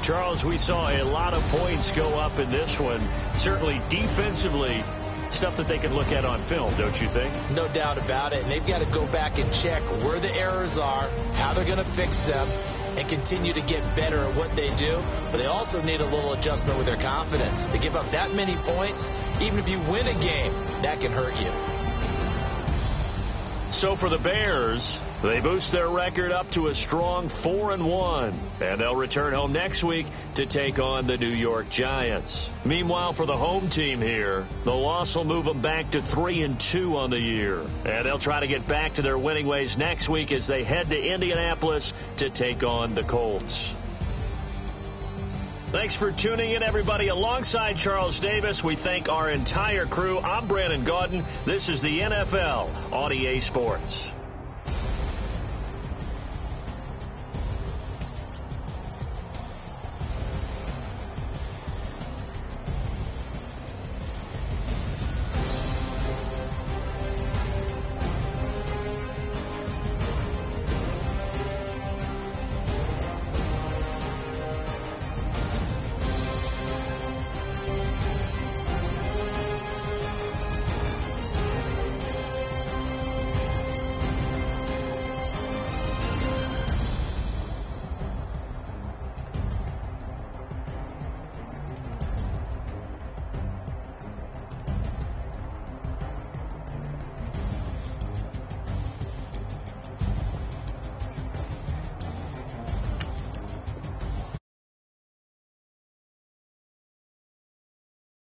[SPEAKER 9] Charles, we saw a lot of points go up in this one. Certainly defensively, stuff that they can look at on film, don't you think?
[SPEAKER 11] No doubt about it. And they've got to go back and check where the errors are, how they're going to fix them, and continue to get better at what they do. But they also need a little adjustment with their confidence. To give up that many points, even if you win a game, that can hurt you.
[SPEAKER 9] So for the Bears, they boost their record up to a strong 4-1, and they'll return home next week to take on the New York Giants. Meanwhile, for the home team here, the loss will move them back to 3-2 on the year, and they'll try to get back to their winning ways next week as they head to Indianapolis to take on the Colts. Thanks for tuning in, everybody. Alongside Charles Davis, we thank our entire crew. I'm Brandon Gaudin. This is the NFL on EA Sports.